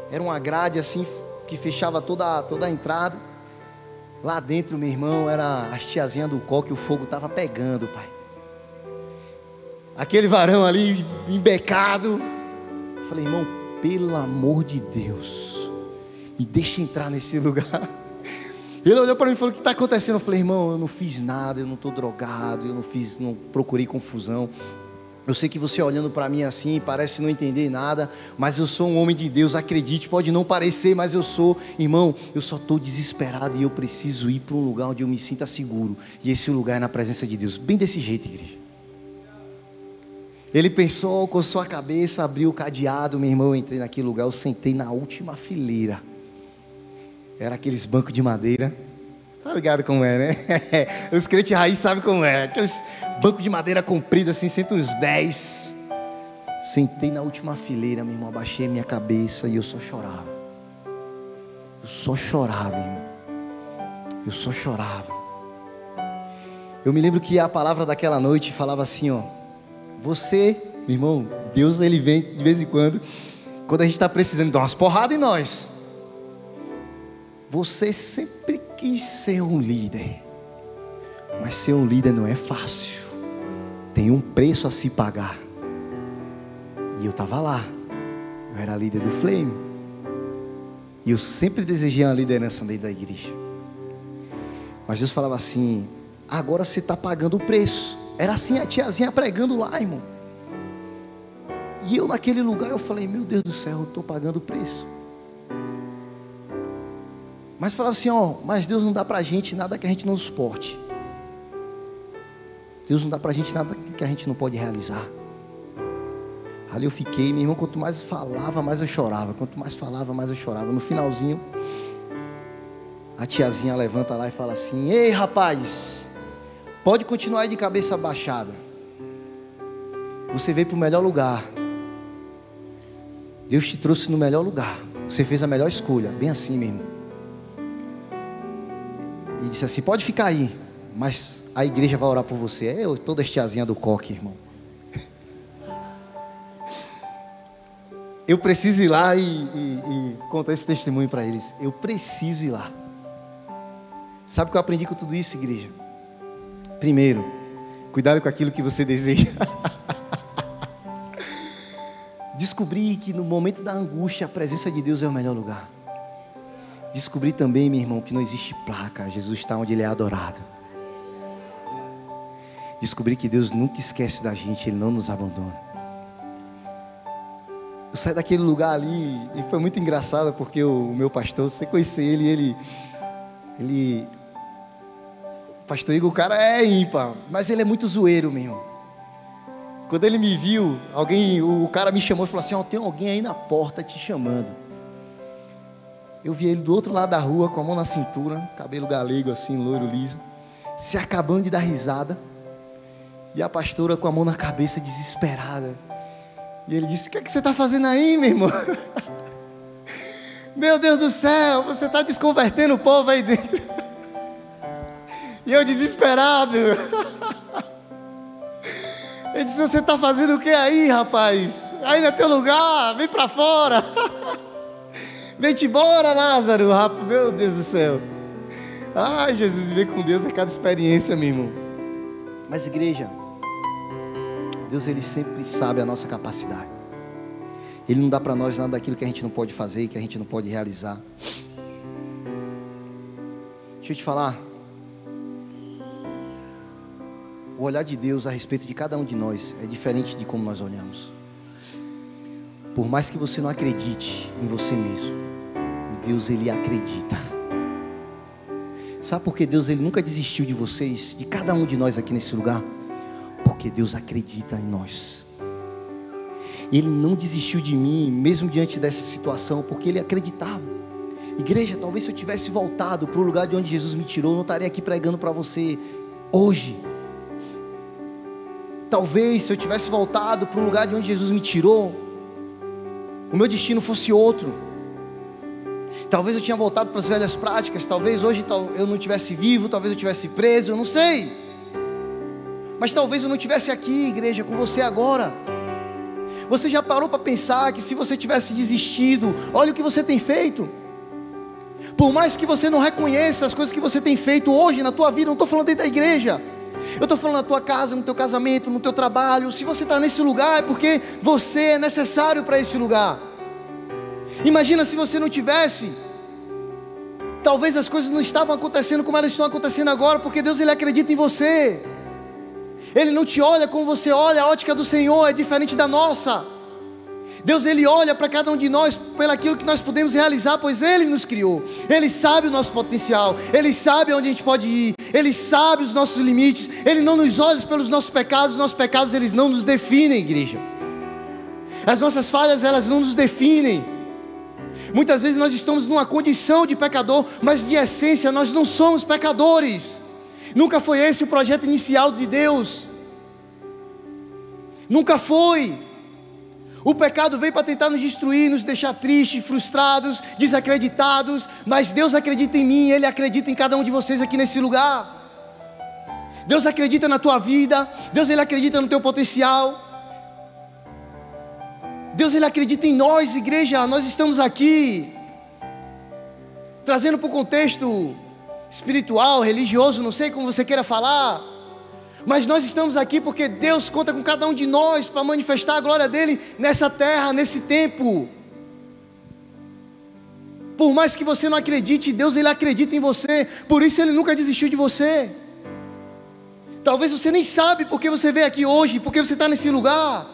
Era uma grade assim, que fechava toda a entrada. Lá dentro, meu irmão, era as tiazinhas do coque, o fogo estava pegando, pai. Aquele varão ali, embecado. Eu falei, irmão, pelo amor de Deus, me deixa entrar nesse lugar. Ele olhou para mim e falou, o que está acontecendo? Eu falei, irmão, eu não fiz nada, eu não estou drogado, eu não procurei confusão. Eu sei que você olhando para mim assim, parece não entender nada, mas eu sou um homem de Deus, acredite, pode não parecer, mas eu sou. Irmão, eu só estou desesperado e eu preciso ir para um lugar onde eu me sinta seguro. E esse lugar é na presença de Deus, bem desse jeito, igreja. Ele pensou, coçou a cabeça, abriu o cadeado, meu irmão, eu entrei naquele lugar, eu sentei na última fileira. Era aqueles bancos de madeira. Tá ligado como é, né? Os crentes raiz sabem como é. Aqueles bancos de madeira comprido assim, senta uns 10. Sentei na última fileira, meu irmão, abaixei minha cabeça e eu só chorava. Eu só chorava, irmão. Eu só chorava. Eu me lembro que a palavra daquela noite falava assim, ó. Você, meu irmão, Deus ele vem de vez em quando a gente está precisando dar umas porradas em nós. Você sempre quis ser um líder, mas ser um líder não é fácil, tem um preço a se pagar. E eu estava lá, eu era líder do Flame, e eu sempre desejei uma liderança dentro da igreja, mas Deus falava assim, agora você está pagando o preço. Era assim a tiazinha pregando lá, irmão, e eu naquele lugar eu falei, meu Deus do céu, eu estou pagando o preço. Mas falava assim, ó, mas Deus não dá pra gente nada que a gente não suporte. Deus não dá pra gente nada que a gente não pode realizar. Ali eu fiquei, meu irmão, quanto mais falava, mais eu chorava. Quanto mais falava, mais eu chorava. No finalzinho, a tiazinha levanta lá e fala assim, ei rapaz, pode continuar aí de cabeça baixada. Você veio pro melhor lugar. Deus te trouxe no melhor lugar. Você fez a melhor escolha, bem assim mesmo. E disse assim, pode ficar aí, mas a igreja vai orar por você. Eu, toda a tiazinha do coque, irmão. Eu preciso ir lá e contar esse testemunho para eles. Eu preciso ir lá. Sabe o que eu aprendi com tudo isso, igreja? Primeiro, cuidado com aquilo que você deseja. Descobri que no momento da angústia, a presença de Deus é o melhor lugar. Descobri também, meu irmão, que não existe placa. Jesus está onde Ele é adorado. Descobri que Deus nunca esquece da gente, Ele não nos abandona. Eu saí daquele lugar ali e foi muito engraçado, porque o meu pastor, você conhecer ele, pastor Igor, o cara é ímpar, mas ele é muito zoeiro, meu irmão. Quando ele me viu, o cara me chamou e falou assim, ó, tem alguém aí na porta te chamando. Eu vi ele do outro lado da rua, com a mão na cintura, cabelo galego assim, loiro, liso, se acabando de dar risada, e a pastora com a mão na cabeça, desesperada. E ele disse, o que é que você está fazendo aí, meu irmão? Meu Deus do céu, você está desconvertendo o povo aí dentro. E eu desesperado. Ele disse, você está fazendo o que aí, rapaz? Aí não é teu lugar, vem para fora. Vem-te embora, Lázaro, rapaz. Meu Deus do céu. Ai, Jesus, viver com Deus é cada experiência, meu irmão. Mas igreja, Deus ele sempre sabe a nossa capacidade. Ele não dá para nós nada daquilo que a gente não pode fazer, que a gente não pode realizar. Deixa eu te falar. O olhar de Deus a respeito de cada um de nós é diferente de como nós olhamos. Por mais que você não acredite em você mesmo, Deus ele acredita. Sabe por que Deus ele nunca desistiu de vocês, de cada um de nós aqui nesse lugar? Porque Deus acredita em nós. Ele não desistiu de mim, mesmo diante dessa situação, porque Ele acreditava. Igreja, talvez se eu tivesse voltado para o lugar de onde Jesus me tirou, eu não estaria aqui pregando para você hoje. Talvez se eu tivesse voltado para o lugar de onde Jesus me tirou, o meu destino fosse outro. Talvez eu tinha voltado para as velhas práticas, talvez hoje eu não estivesse vivo, talvez eu estivesse preso, eu não sei. Mas talvez eu não estivesse aqui, igreja, com você agora. Você já parou para pensar que se você tivesse desistido, olha o que você tem feito. Por mais que você não reconheça as coisas que você tem feito hoje na tua vida, não estou falando dentro da igreja, eu estou falando na tua casa, no teu casamento, no teu trabalho. Se você está nesse lugar, é porque você é necessário para esse lugar. Imagina se você não tivesse, talvez as coisas não estavam acontecendo como elas estão acontecendo agora, porque Deus, Ele acredita em você. Ele não te olha como você olha, a ótica do Senhor é diferente da nossa. Deus, Ele olha para cada um de nós pelo aquilo que nós podemos realizar, pois Ele nos criou. Ele sabe o nosso potencial, Ele sabe onde a gente pode ir, Ele sabe os nossos limites. Ele não nos olha pelos nossos pecados, os nossos pecados eles não nos definem, igreja. As nossas falhas, elas não nos definem. Muitas vezes nós estamos numa condição de pecador, mas de essência nós não somos pecadores. Nunca foi esse o projeto inicial de Deus. Nunca foi. O pecado veio para tentar nos destruir, nos deixar tristes, frustrados, desacreditados. Mas Deus acredita em mim, Ele acredita em cada um de vocês aqui nesse lugar. Deus acredita na tua vida, Deus, Ele acredita no teu potencial. Deus, Ele acredita em nós, igreja. Nós estamos aqui trazendo para o contexto espiritual, religioso, não sei como você queira falar, mas nós estamos aqui porque Deus conta com cada um de nós para manifestar a glória dEle nessa terra, nesse tempo. Por mais que você não acredite, Deus, Ele acredita em você, por isso Ele nunca desistiu de você. Talvez você nem sabe porque você veio aqui hoje, porque você está nesse lugar.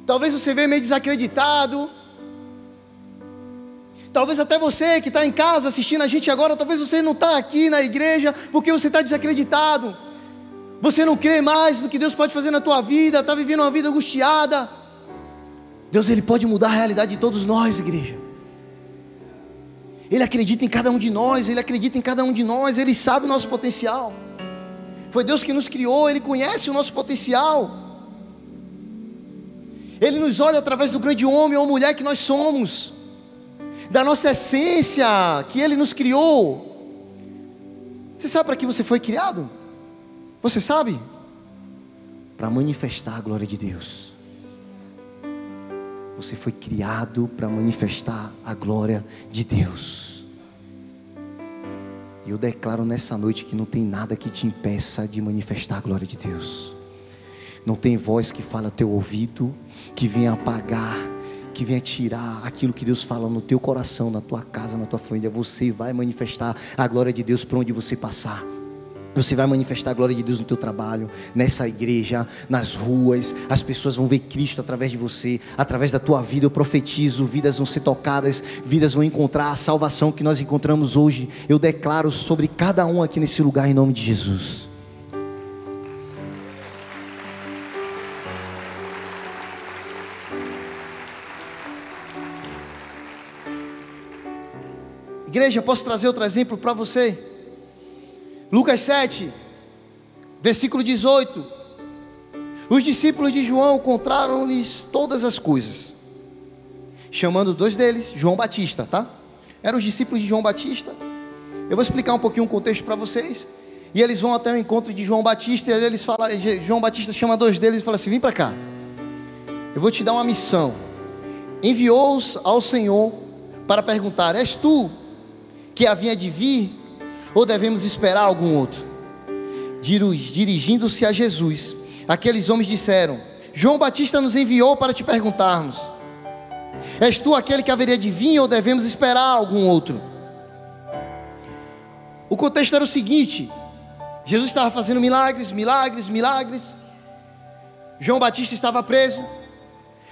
Talvez você veio meio desacreditado. Talvez até você que está em casa assistindo a gente agora, talvez você não está aqui na igreja porque você está desacreditado. Você não crê mais no que Deus pode fazer na tua vida, está vivendo uma vida angustiada. Deus, Ele pode mudar a realidade de todos nós, igreja. Ele acredita em cada um de nós, Ele acredita em cada um de nós, Ele sabe o nosso potencial. Foi Deus que nos criou, Ele conhece o nosso potencial. Ele nos olha através do grande homem ou mulher que nós somos, da nossa essência que Ele nos criou. Você sabe para que você foi criado? Você sabe? Para manifestar a glória de Deus. Você foi criado para manifestar a glória de Deus. E eu declaro nessa noite que não tem nada que te impeça de manifestar a glória de Deus. Não tem voz que fala ao teu ouvido, que venha apagar, que venha tirar aquilo que Deus fala no teu coração, na tua casa, na tua família. Você vai manifestar a glória de Deus por onde você passar. Você vai manifestar a glória de Deus no teu trabalho, nessa igreja, nas ruas. As pessoas vão ver Cristo através de você, através da tua vida. Eu profetizo, vidas vão ser tocadas, vidas vão encontrar a salvação que nós encontramos hoje. Eu declaro sobre cada um aqui nesse lugar em nome de Jesus. Igreja, posso trazer outro exemplo para você? Lucas 7, versículo 18. Os discípulos de João contaram-lhes todas as coisas, chamando dois deles, João Batista, tá? Eram os discípulos de João Batista. Eu vou explicar um pouquinho o contexto para vocês. E eles vão até o encontro de João Batista, e eles falam, João Batista chama dois deles e fala assim: vem para cá, eu vou te dar uma missão. Enviou-os ao Senhor para perguntar: és tu que havia de vir, ou devemos esperar algum outro? Dirigindo-se a Jesus, aqueles homens disseram: João Batista nos enviou para te perguntarmos: és tu aquele que haveria de vir, ou devemos esperar algum outro? O contexto era o seguinte: Jesus estava fazendo milagres. João Batista estava preso.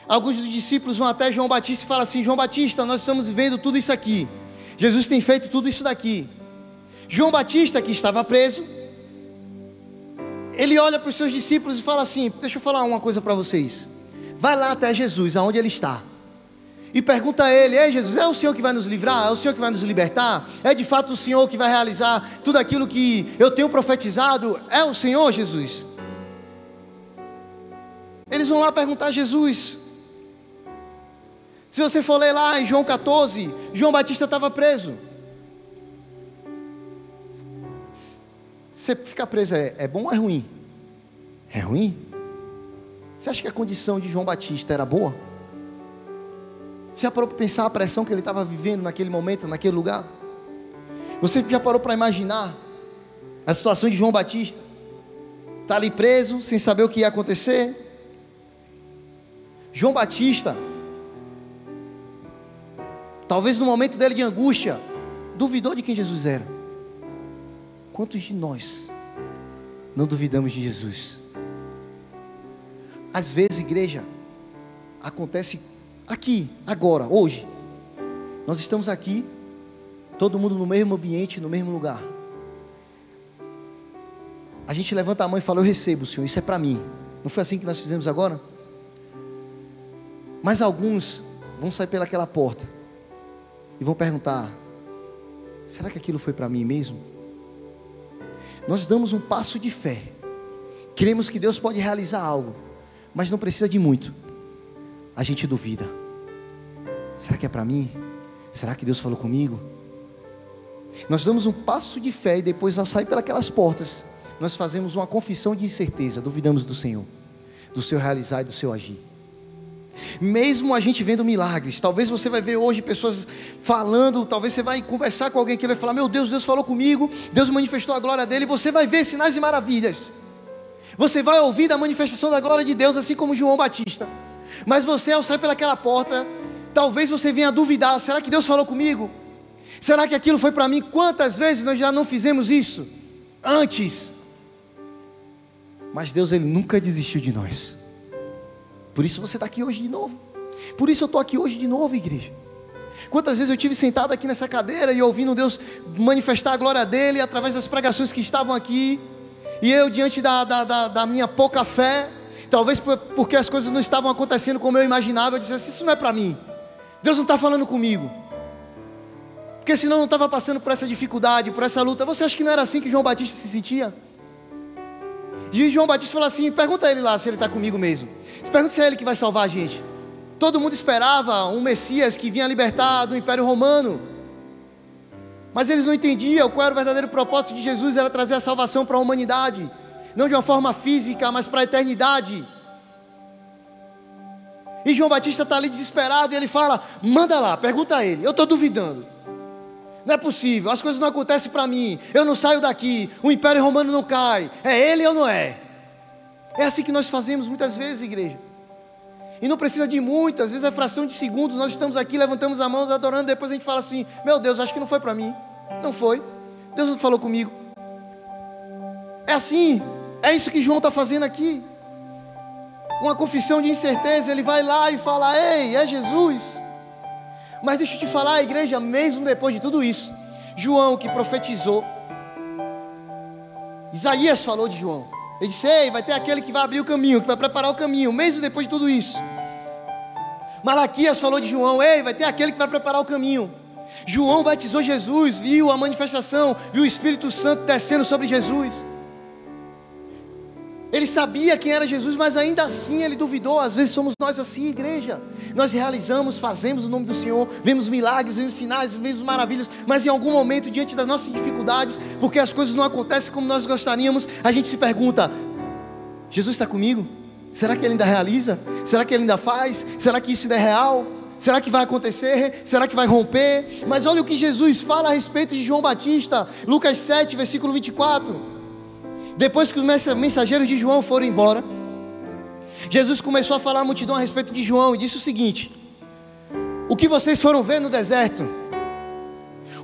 Alguns dos discípulos vão até João Batista e falam assim: João Batista, nós estamos vendo tudo isso aqui, Jesus tem feito tudo isso daqui. João Batista, que estava preso, ele olha para os seus discípulos e fala assim: deixa eu falar uma coisa para vocês. Vai lá até Jesus, aonde ele está, e pergunta a ele: ei Jesus, é o Senhor que vai nos livrar? É o Senhor que vai nos libertar? É de fato o Senhor que vai realizar tudo aquilo que eu tenho profetizado? É o Senhor, Jesus? Eles vão lá perguntar a Jesus. Se você for ler lá em João 14, João Batista estava preso. Você ficar preso é bom ou é ruim? É ruim? Você acha que a condição de João Batista era boa? Você já parou para pensar a pressão que ele estava vivendo naquele momento, naquele lugar? Você já parou para imaginar a situação de João Batista? Está ali preso, sem saber o que ia acontecer. João Batista, talvez no momento dele de angústia, duvidou de quem Jesus era. Quantos de nós não duvidamos de Jesus? Às vezes, igreja, acontece aqui, agora, hoje. Nós estamos aqui, todo mundo no mesmo ambiente, no mesmo lugar. A gente levanta a mão e fala: eu recebo, Senhor, isso é para mim. Não foi assim que nós fizemos agora? Mas alguns vão sair pelaquela porta e vão perguntar: será que aquilo foi para mim mesmo? Nós damos um passo de fé, cremos que Deus pode realizar algo, mas não precisa de muito. A gente duvida: será que é para mim? Será que Deus falou comigo? Nós damos um passo de fé e depois, ao sair pelas portas, nós fazemos uma confissão de incerteza, duvidamos do Senhor, do seu realizar e do seu agir. Mesmo a gente vendo milagres, talvez você vai ver hoje pessoas falando, talvez você vai conversar com alguém que vai falar: meu Deus, Deus falou comigo, Deus manifestou a glória dele, e você vai ver sinais e maravilhas, você vai ouvir da manifestação da glória de Deus, assim como João Batista. Mas você, ao sair pelaquela porta, talvez você venha duvidar: será que Deus falou comigo? Será que aquilo foi para mim? Quantas vezes nós já não fizemos isso antes? Mas Deus, Ele nunca desistiu de nós. Por isso você está aqui hoje de novo. Por isso eu estou aqui hoje de novo, igreja. Quantas vezes eu tive sentado aqui nessa cadeira e ouvindo Deus manifestar a glória dEle através das pregações que estavam aqui, e eu diante da minha pouca fé, talvez porque as coisas não estavam acontecendo como eu imaginava, eu disse assim: isso não é para mim, Deus não está falando comigo, porque senão eu não estava passando por essa dificuldade, por essa luta. Você acha que não era assim que João Batista se sentia? E João Batista falou assim: pergunta a ele lá se ele está comigo mesmo, pergunta se é ele que vai salvar a gente. Todo mundo esperava um Messias que vinha libertar do Império Romano, mas eles não entendiam qual era o verdadeiro propósito de Jesus. Era trazer a salvação para a humanidade, não de uma forma física, mas para a eternidade. E João Batista está ali desesperado, e ele fala: manda lá, pergunta a ele, eu estou duvidando, não é possível, as coisas não acontecem para mim, eu não saio daqui, o Império Romano não cai, é ele ou não é? É assim que nós fazemos muitas vezes, igreja, e não precisa de muito, às vezes é fração de segundos, nós estamos aqui, levantamos as mãos, adorando, depois a gente fala assim: meu Deus, acho que não foi para mim, não foi, Deus não falou comigo. É assim, é isso que João está fazendo aqui, uma confissão de incerteza. Ele vai lá e fala: ei, é Jesus. Mas deixa eu te falar, igreja, mesmo depois de tudo isso, João, que profetizou, Isaías falou de João, ele disse: ei, vai ter aquele que vai abrir o caminho, que vai preparar o caminho, mesmo depois de tudo isso. Malaquias falou de João: ei, vai ter aquele que vai preparar o caminho. João batizou Jesus, viu a manifestação, viu o Espírito Santo descendo sobre Jesus. Ele sabia quem era Jesus, mas ainda assim ele duvidou. Às vezes somos nós assim, igreja. Nós realizamos, fazemos o nome do Senhor, vemos milagres, vemos sinais, vemos maravilhas, mas em algum momento, diante das nossas dificuldades, porque as coisas não acontecem como nós gostaríamos, a gente se pergunta: Jesus está comigo? Será que Ele ainda realiza? Será que Ele ainda faz? Será que isso ainda é real? Será que vai acontecer? Será que vai romper? Mas olha o que Jesus fala a respeito de João Batista, Lucas 7, versículo 24. Depois que os mensageiros de João foram embora, Jesus começou a falar à multidão a respeito de João e disse o seguinte: o que vocês foram ver no deserto?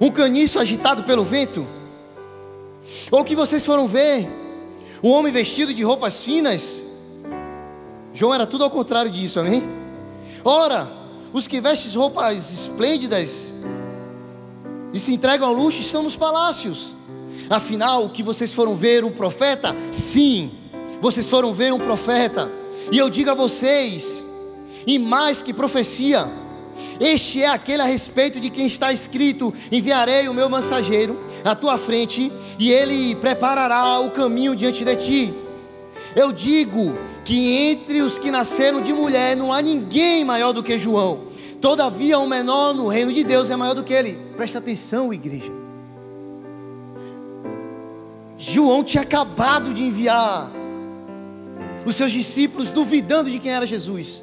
Um caniço agitado pelo vento? Ou o que vocês foram ver? Um homem vestido de roupas finas? João era tudo ao contrário disso, amém? Ora, os que vestem roupas esplêndidas e se entregam ao luxo estão nos palácios. Afinal, o que vocês foram ver, um profeta? Sim, vocês foram ver um profeta. E eu digo a vocês, e mais que profecia, este é aquele a respeito de quem está escrito: enviarei o meu mensageiro à tua frente, e ele preparará o caminho diante de ti. Eu digo que entre os que nasceram de mulher não há ninguém maior do que João. Todavia o menor no reino de Deus é maior do que ele. Presta atenção, igreja. João tinha acabado de enviar os seus discípulos duvidando de quem era Jesus.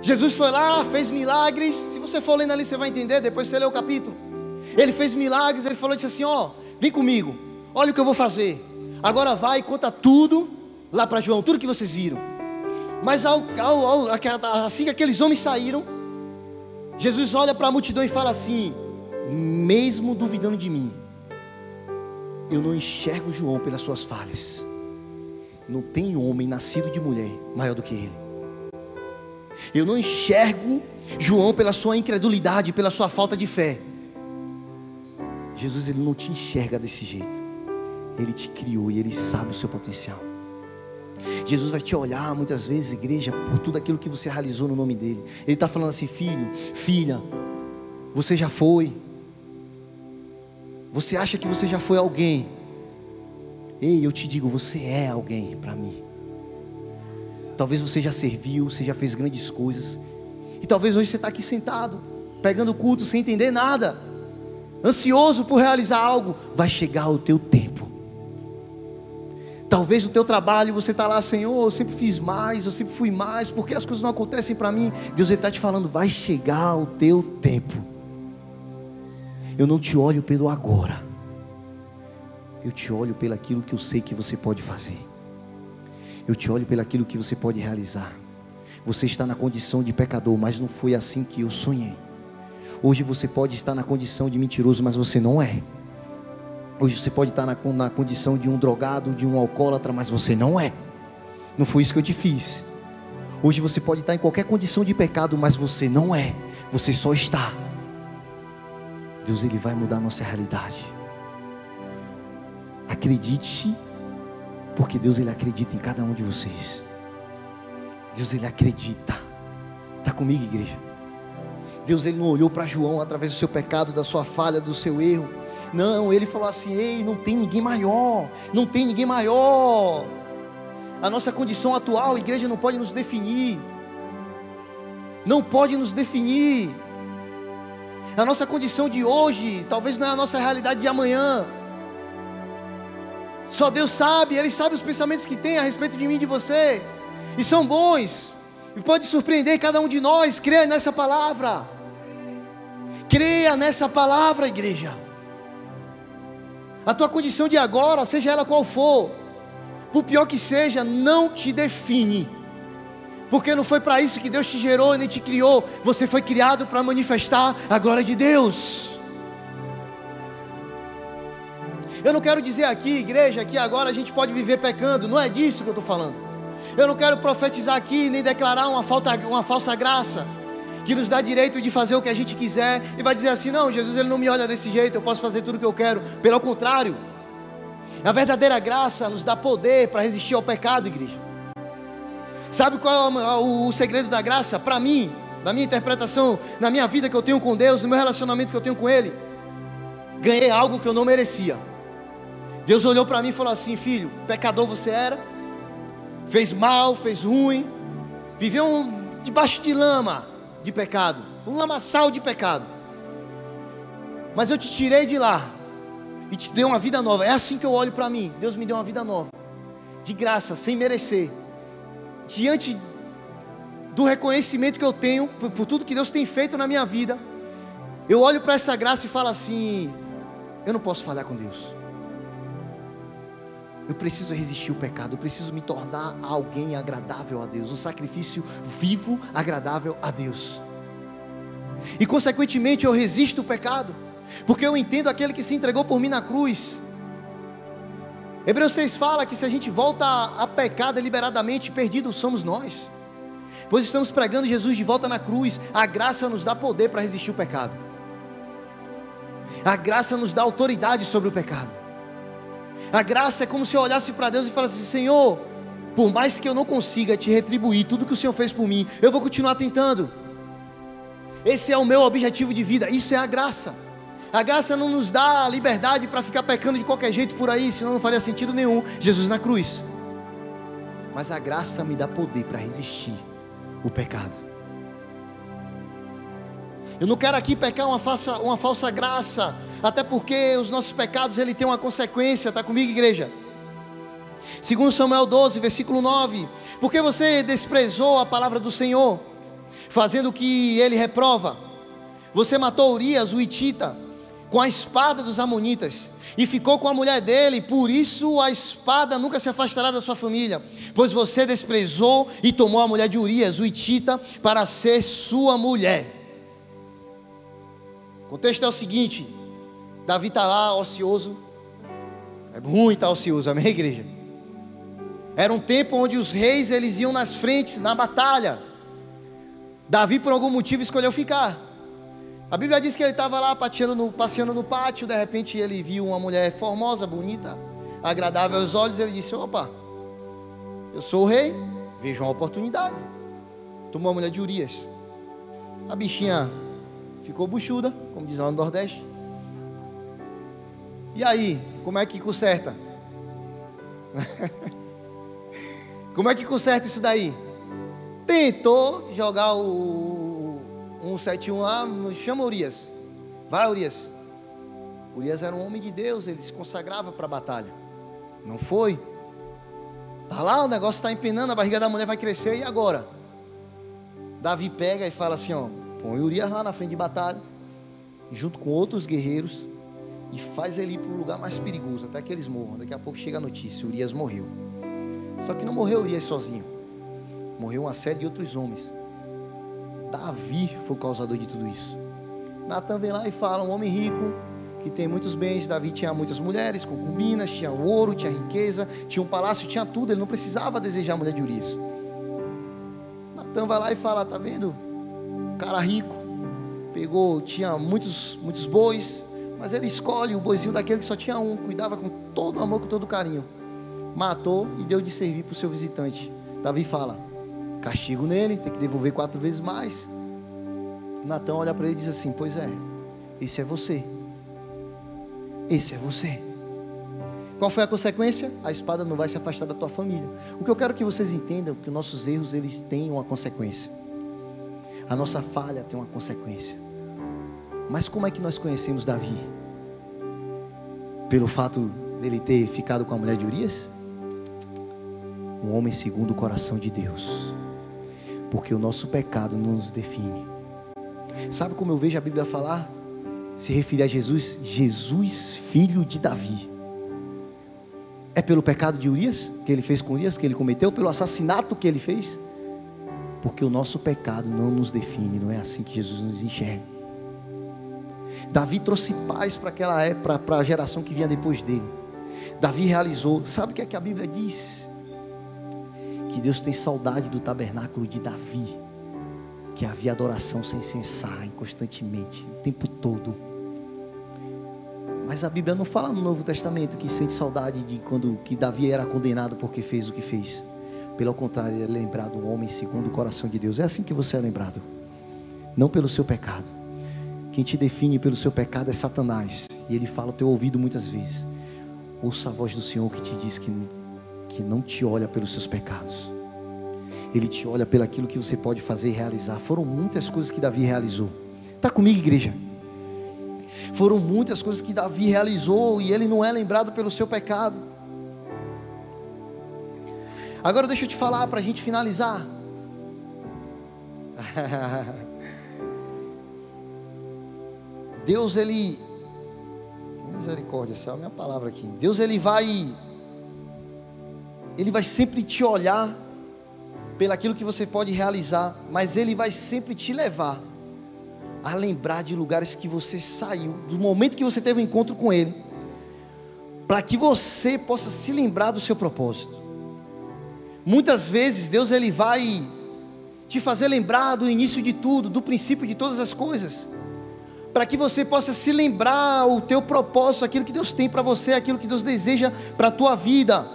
Jesus foi lá, fez milagres. Se você for lendo ali, você vai entender. Depois você lê o capítulo. Ele fez milagres. Ele falou, disse assim: ó, vem comigo, olha o que eu vou fazer. Agora vai e conta tudo lá para João, tudo que vocês viram. Mas assim que aqueles homens saíram, Jesus olha para a multidão e fala assim: mesmo duvidando de mim, eu não enxergo João pelas suas falhas. Não tem homem nascido de mulher maior do que ele. Eu não enxergo João pela sua incredulidade, pela sua falta de fé. Jesus, ele não te enxerga desse jeito. Ele te criou e ele sabe o seu potencial. Jesus vai te olhar muitas vezes, igreja, por tudo aquilo que você realizou no nome dele. Ele está falando assim: filho, filha, você já foi. Você acha que você já foi alguém? Ei, eu te digo, você é alguém para mim. Talvez você já serviu, você já fez grandes coisas. E talvez hoje você está aqui sentado, pegando o culto sem entender nada, ansioso por realizar algo. Vai chegar o teu tempo. Talvez no teu trabalho você está lá: Senhor, eu sempre fiz mais, eu sempre fui mais, porque as coisas não acontecem para mim. Deus está te falando: vai chegar o teu tempo. Eu não te olho pelo agora, eu te olho pelo aquilo que eu sei que você pode fazer. Eu te olho pelo aquilo que você pode realizar. Você está na condição de pecador, mas não foi assim que eu sonhei. Hoje você pode estar na condição de mentiroso, mas você não é. Hoje você pode estar na condição de um drogado, de um alcoólatra, mas você não é. Não foi isso que eu te fiz. Hoje você pode estar em qualquer condição de pecado, mas você não é. Você só está. Deus, ele vai mudar a nossa realidade. Acredite, porque Deus, ele acredita em cada um de vocês. Deus, ele acredita. Está comigo, igreja? Deus, ele não olhou para João através do seu pecado, da sua falha, do seu erro. Não, ele falou assim: ei, não tem ninguém maior. Não tem ninguém maior. A nossa condição atual, igreja, não pode nos definir. Não pode nos definir. A nossa condição de hoje talvez não é a nossa realidade de amanhã. Só Deus sabe. Ele sabe os pensamentos que tem a respeito de mim e de você, e são bons, e pode surpreender cada um de nós. Creia nessa palavra. Creia nessa palavra, igreja. A tua condição de agora, seja ela qual for, por pior que seja, não te define. Porque não foi para isso que Deus te gerou e nem te criou. Você foi criado para manifestar a glória de Deus. Eu não quero dizer aqui, igreja, que agora a gente pode viver pecando. Não é disso que eu estou falando. Eu não quero profetizar aqui, nem declarar uma falsa graça, que nos dá direito de fazer o que a gente quiser, e vai dizer assim: não, Jesus, ele não me olha desse jeito, eu posso fazer tudo o que eu quero. Pelo contrário, a verdadeira graça nos dá poder para resistir ao pecado, igreja. Sabe qual é o segredo da graça? Para mim, na minha interpretação, na minha vida que eu tenho com Deus, no meu relacionamento que eu tenho com Ele, ganhei algo que eu não merecia. Deus olhou para mim e falou assim: filho, pecador você era, fez mal, fez ruim, viveu debaixo de lama de pecado, um lamaçal de pecado, mas eu te tirei de lá e te dei uma vida nova. É assim que eu olho para mim. Deus me deu uma vida nova, de graça, sem merecer. Diante do reconhecimento que eu tenho por tudo que Deus tem feito na minha vida, eu olho para essa graça e falo assim: eu não posso falhar com Deus. Eu preciso resistir ao pecado. Eu preciso me tornar alguém agradável a Deus, um sacrifício vivo, agradável a Deus. E consequentemente eu resisto o pecado, porque eu entendo aquele que se entregou por mim na cruz. Hebreus 6 fala que se a gente volta a pecar deliberadamente, perdidos somos nós, pois estamos pregando Jesus de volta na cruz. A graça nos dá poder para resistir o pecado. A graça nos dá autoridade sobre o pecado. A graça é como se eu olhasse para Deus e falasse assim: Senhor, por mais que eu não consiga te retribuir tudo que o Senhor fez por mim, eu vou continuar tentando. Esse é o meu objetivo de vida. Isso é a graça. A graça não nos dá liberdade para ficar pecando de qualquer jeito por aí, senão não faria sentido nenhum Jesus na cruz. Mas a graça me dá poder para resistir o pecado. Eu não quero aqui pecar uma falsa graça, até porque os nossos pecados, ele tem uma consequência. Está comigo, igreja? 2 Samuel 12, versículo 9: porque você desprezou a palavra do Senhor, fazendo o que ele reprova. Você matou Urias, o hitita, com a espada dos amonitas, e ficou com a mulher dele, por isso a espada nunca se afastará da sua família, pois você desprezou e tomou a mulher de Urias, o hitita, para ser sua mulher. O contexto é o seguinte: Davi está lá ocioso, é ruim estar ocioso, amém, igreja? Era um tempo onde os reis eles iam nas frentes, na batalha. Davi por algum motivo escolheu ficar. A Bíblia diz que ele estava lá passeando no pátio, de repente ele viu uma mulher formosa, bonita, agradável aos olhos, ele disse: opa, eu sou o rei, vejo uma oportunidade. Tomou a mulher de Urias. A bichinha ficou buchuda, como diz lá no Nordeste. E aí, como é que conserta? Como é que conserta isso daí? Tentou jogar o 171 lá, chama Urias. Vai, Urias. Urias era um homem de Deus, ele se consagrava para a batalha. Não foi. Está lá, o negócio está empenando, a barriga da mulher vai crescer, e agora? Davi pega e fala assim, ó, põe Urias lá na frente de batalha, junto com outros guerreiros, e faz ele ir para o lugar mais perigoso, até que eles morram. Daqui a pouco chega a notícia: Urias morreu. Só que não morreu Urias sozinho, morreu uma série de outros homens. Davi foi o causador de tudo isso. Natan vem lá e fala: um homem rico, que tem muitos bens. Davi tinha muitas mulheres, concubinas, tinha ouro, tinha riqueza, tinha um palácio, tinha tudo, ele não precisava desejar a mulher de Urias. Natan vai lá e fala: tá vendo? Um cara rico, pegou, tinha muitos bois, mas ele escolhe o boizinho daquele que só tinha um, cuidava com todo amor, com todo carinho. Matou e deu de servir para o seu visitante. Davi fala: castigo nele, tem que devolver 4 vezes mais. Natan olha para ele e diz assim: pois é, esse é você. Esse é você. Qual foi a consequência? A espada não vai se afastar da tua família. O que eu quero que vocês entendam é que nossos erros, eles têm uma consequência. A nossa falha tem uma consequência. Mas como é que nós conhecemos Davi? Pelo fato dele ter ficado com a mulher de Urias? Um homem segundo o coração de Deus. Porque o nosso pecado não nos define. Sabe como eu vejo a Bíblia falar? Se referir a Jesus, Jesus, filho de Davi. É pelo pecado de Urias, que ele fez com Urias, que ele cometeu, pelo assassinato que ele fez? Porque o nosso pecado não nos define, não é assim que Jesus nos enxerga. Davi trouxe paz para a geração que vinha depois dele. Davi realizou. Sabe o que é que a Bíblia diz? Que Deus tem saudade do tabernáculo de Davi, que havia adoração sem cessar, constantemente, o tempo todo. Mas a Bíblia não fala no Novo Testamento que sente saudade de quando que Davi era condenado porque fez o que fez. Pelo contrário, ele é lembrado um homem segundo o coração de Deus. É assim que você é lembrado, não pelo seu pecado. Quem te define pelo seu pecado é Satanás, e ele fala ao teu ouvido muitas vezes: ouça a voz do Senhor que te diz que não te olha pelos seus pecados, ele te olha pelo aquilo que você pode fazer e realizar. Foram muitas coisas que Davi realizou. Está comigo, igreja? Foram muitas coisas que Davi realizou, e ele não é lembrado pelo seu pecado. Agora deixa eu te falar para a gente finalizar. Deus, ele, misericórdia, essa é a minha palavra aqui. Deus, ele vai sempre te olhar pelaquilo que você pode realizar, mas ele vai sempre te levar a lembrar de lugares que você saiu, do momento que você teve um encontro com ele, para que você possa se lembrar do seu propósito. Muitas vezes Deus, ele vai te fazer lembrar do início de tudo, do princípio de todas as coisas, para que você possa se lembrar o teu propósito, aquilo que Deus tem para você, aquilo que Deus deseja para a tua vida.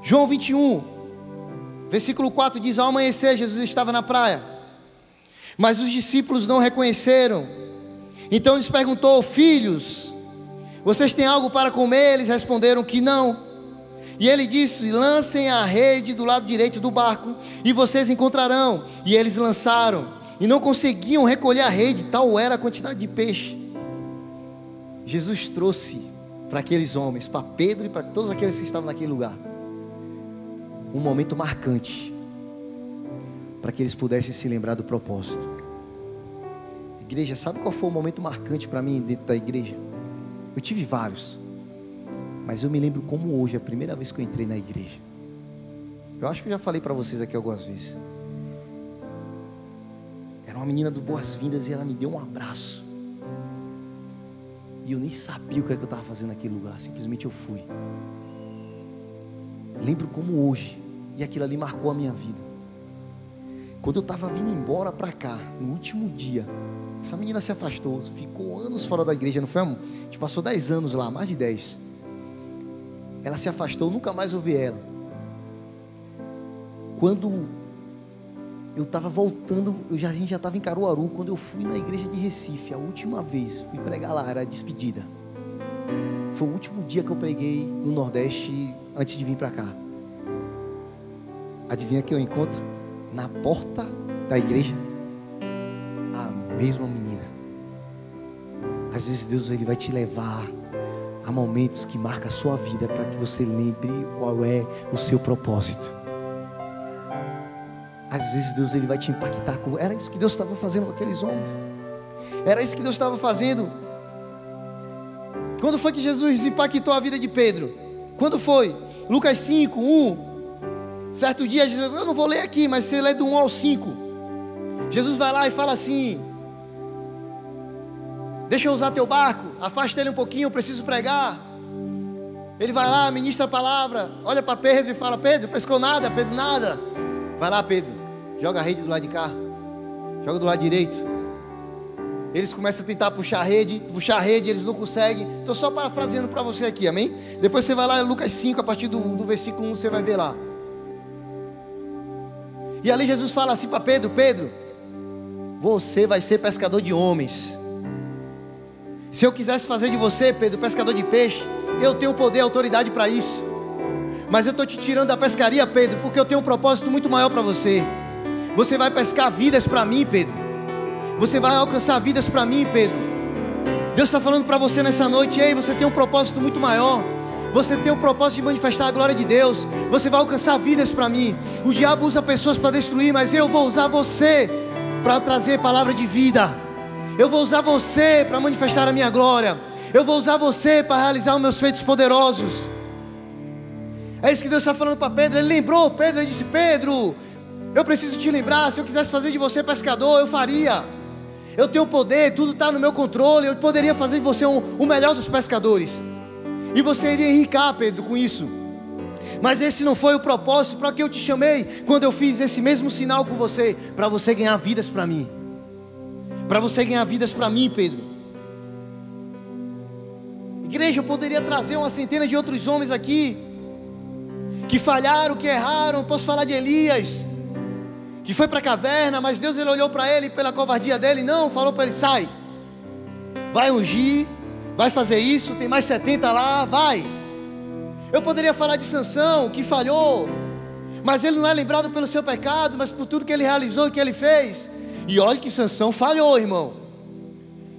João 21, versículo 4 diz: ao amanhecer Jesus estava na praia, mas os discípulos não reconheceram. Então lhes perguntou: filhos, vocês têm algo para comer? Eles responderam que não. E ele disse: lancem a rede do lado direito do barco e vocês encontrarão. E eles lançaram e não conseguiam recolher a rede, tal era a quantidade de peixe. Jesus trouxe para aqueles homens, para Pedro e para todos aqueles que estavam naquele lugar, um momento marcante, para que eles pudessem se lembrar do propósito. Igreja, sabe qual foi o momento marcante para mim dentro da igreja? Eu tive vários, mas eu me lembro como hoje, a primeira vez que eu entrei na igreja. Eu acho que eu já falei para vocês aqui algumas vezes. Era uma menina do Boas-Vindas e ela me deu um abraço. E eu nem sabia o que é que eu estava fazendo naquele lugar, simplesmente eu fui. Lembro como hoje, e aquilo ali marcou a minha vida. Quando eu estava vindo embora para cá, no último dia, essa menina se afastou, ficou anos fora da igreja, não foi, amor? A gente passou 10 anos lá, mais de 10. Ela se afastou, nunca mais ouvi ela. Quando eu estava voltando, a gente já estava em Caruaru, quando eu fui na igreja de Recife, a última vez, fui pregar lá, era a despedida. Foi o último dia que eu preguei no Nordeste, antes de vir para cá. Adivinha que eu encontro? Na porta da igreja, a mesma menina. Às vezes Deus ele vai te levar a momentos que marcam a sua vida, para que você lembre qual é o seu propósito. Às vezes Deus ele vai te impactar com... Era isso que Deus estava fazendo com aqueles homens. Era isso que Deus estava fazendo. Quando foi que Jesus impactou a vida de Pedro? Quando foi? Lucas 5, 1. Certo dia, Jesus, eu não vou ler aqui, mas você lê do 1 ao 5. Jesus vai lá e fala assim: deixa eu usar teu barco, afasta ele um pouquinho, eu preciso pregar. Ele vai lá, ministra a palavra, olha para Pedro e fala: Pedro, pescou nada? Pedro, nada. Vai lá, Pedro, joga a rede do lado de cá, joga do lado direito. Eles começam a tentar puxar a rede, eles não conseguem. Estou só parafraseando para você aqui, amém? Depois você vai lá em Lucas 5, a partir do versículo 1, você vai ver lá. E ali Jesus fala assim para Pedro: Pedro, você vai ser pescador de homens. Se eu quisesse fazer de você, Pedro, pescador de peixe, eu tenho poder e autoridade para isso. Mas eu estou te tirando da pescaria, Pedro, porque eu tenho um propósito muito maior para você. Você vai pescar vidas para mim, Pedro. Você vai alcançar vidas para mim, Pedro. Deus está falando para você nessa noite: ei, você tem um propósito muito maior. Você tem o propósito de manifestar a glória de Deus. Você vai alcançar vidas para mim. O diabo usa pessoas para destruir, mas eu vou usar você para trazer palavra de vida. Eu vou usar você para manifestar a minha glória. Eu vou usar você para realizar os meus feitos poderosos. É isso que Deus está falando para Pedro. Ele lembrou Pedro, ele disse: Pedro, eu preciso te lembrar, se eu quisesse fazer de você pescador, eu faria. Eu tenho poder, tudo está no meu controle. Eu poderia fazer de você o melhor dos pescadores. E você iria enricar, Pedro, com isso. Mas esse não foi o propósito para que eu te chamei, quando eu fiz esse mesmo sinal com você, para você ganhar vidas para mim. Para você ganhar vidas para mim, Pedro. Igreja, eu poderia trazer uma centena de outros homens aqui, que falharam, que erraram. Posso falar de Elias, que foi para a caverna, mas Deus ele olhou para ele pela covardia dele, não, falou para ele: sai, vai ungir, vai fazer isso, tem mais 70 lá, vai. Eu poderia falar de Sansão, que falhou, mas ele não é lembrado pelo seu pecado, mas por tudo que ele realizou e que ele fez. E olha que Sansão falhou, irmão.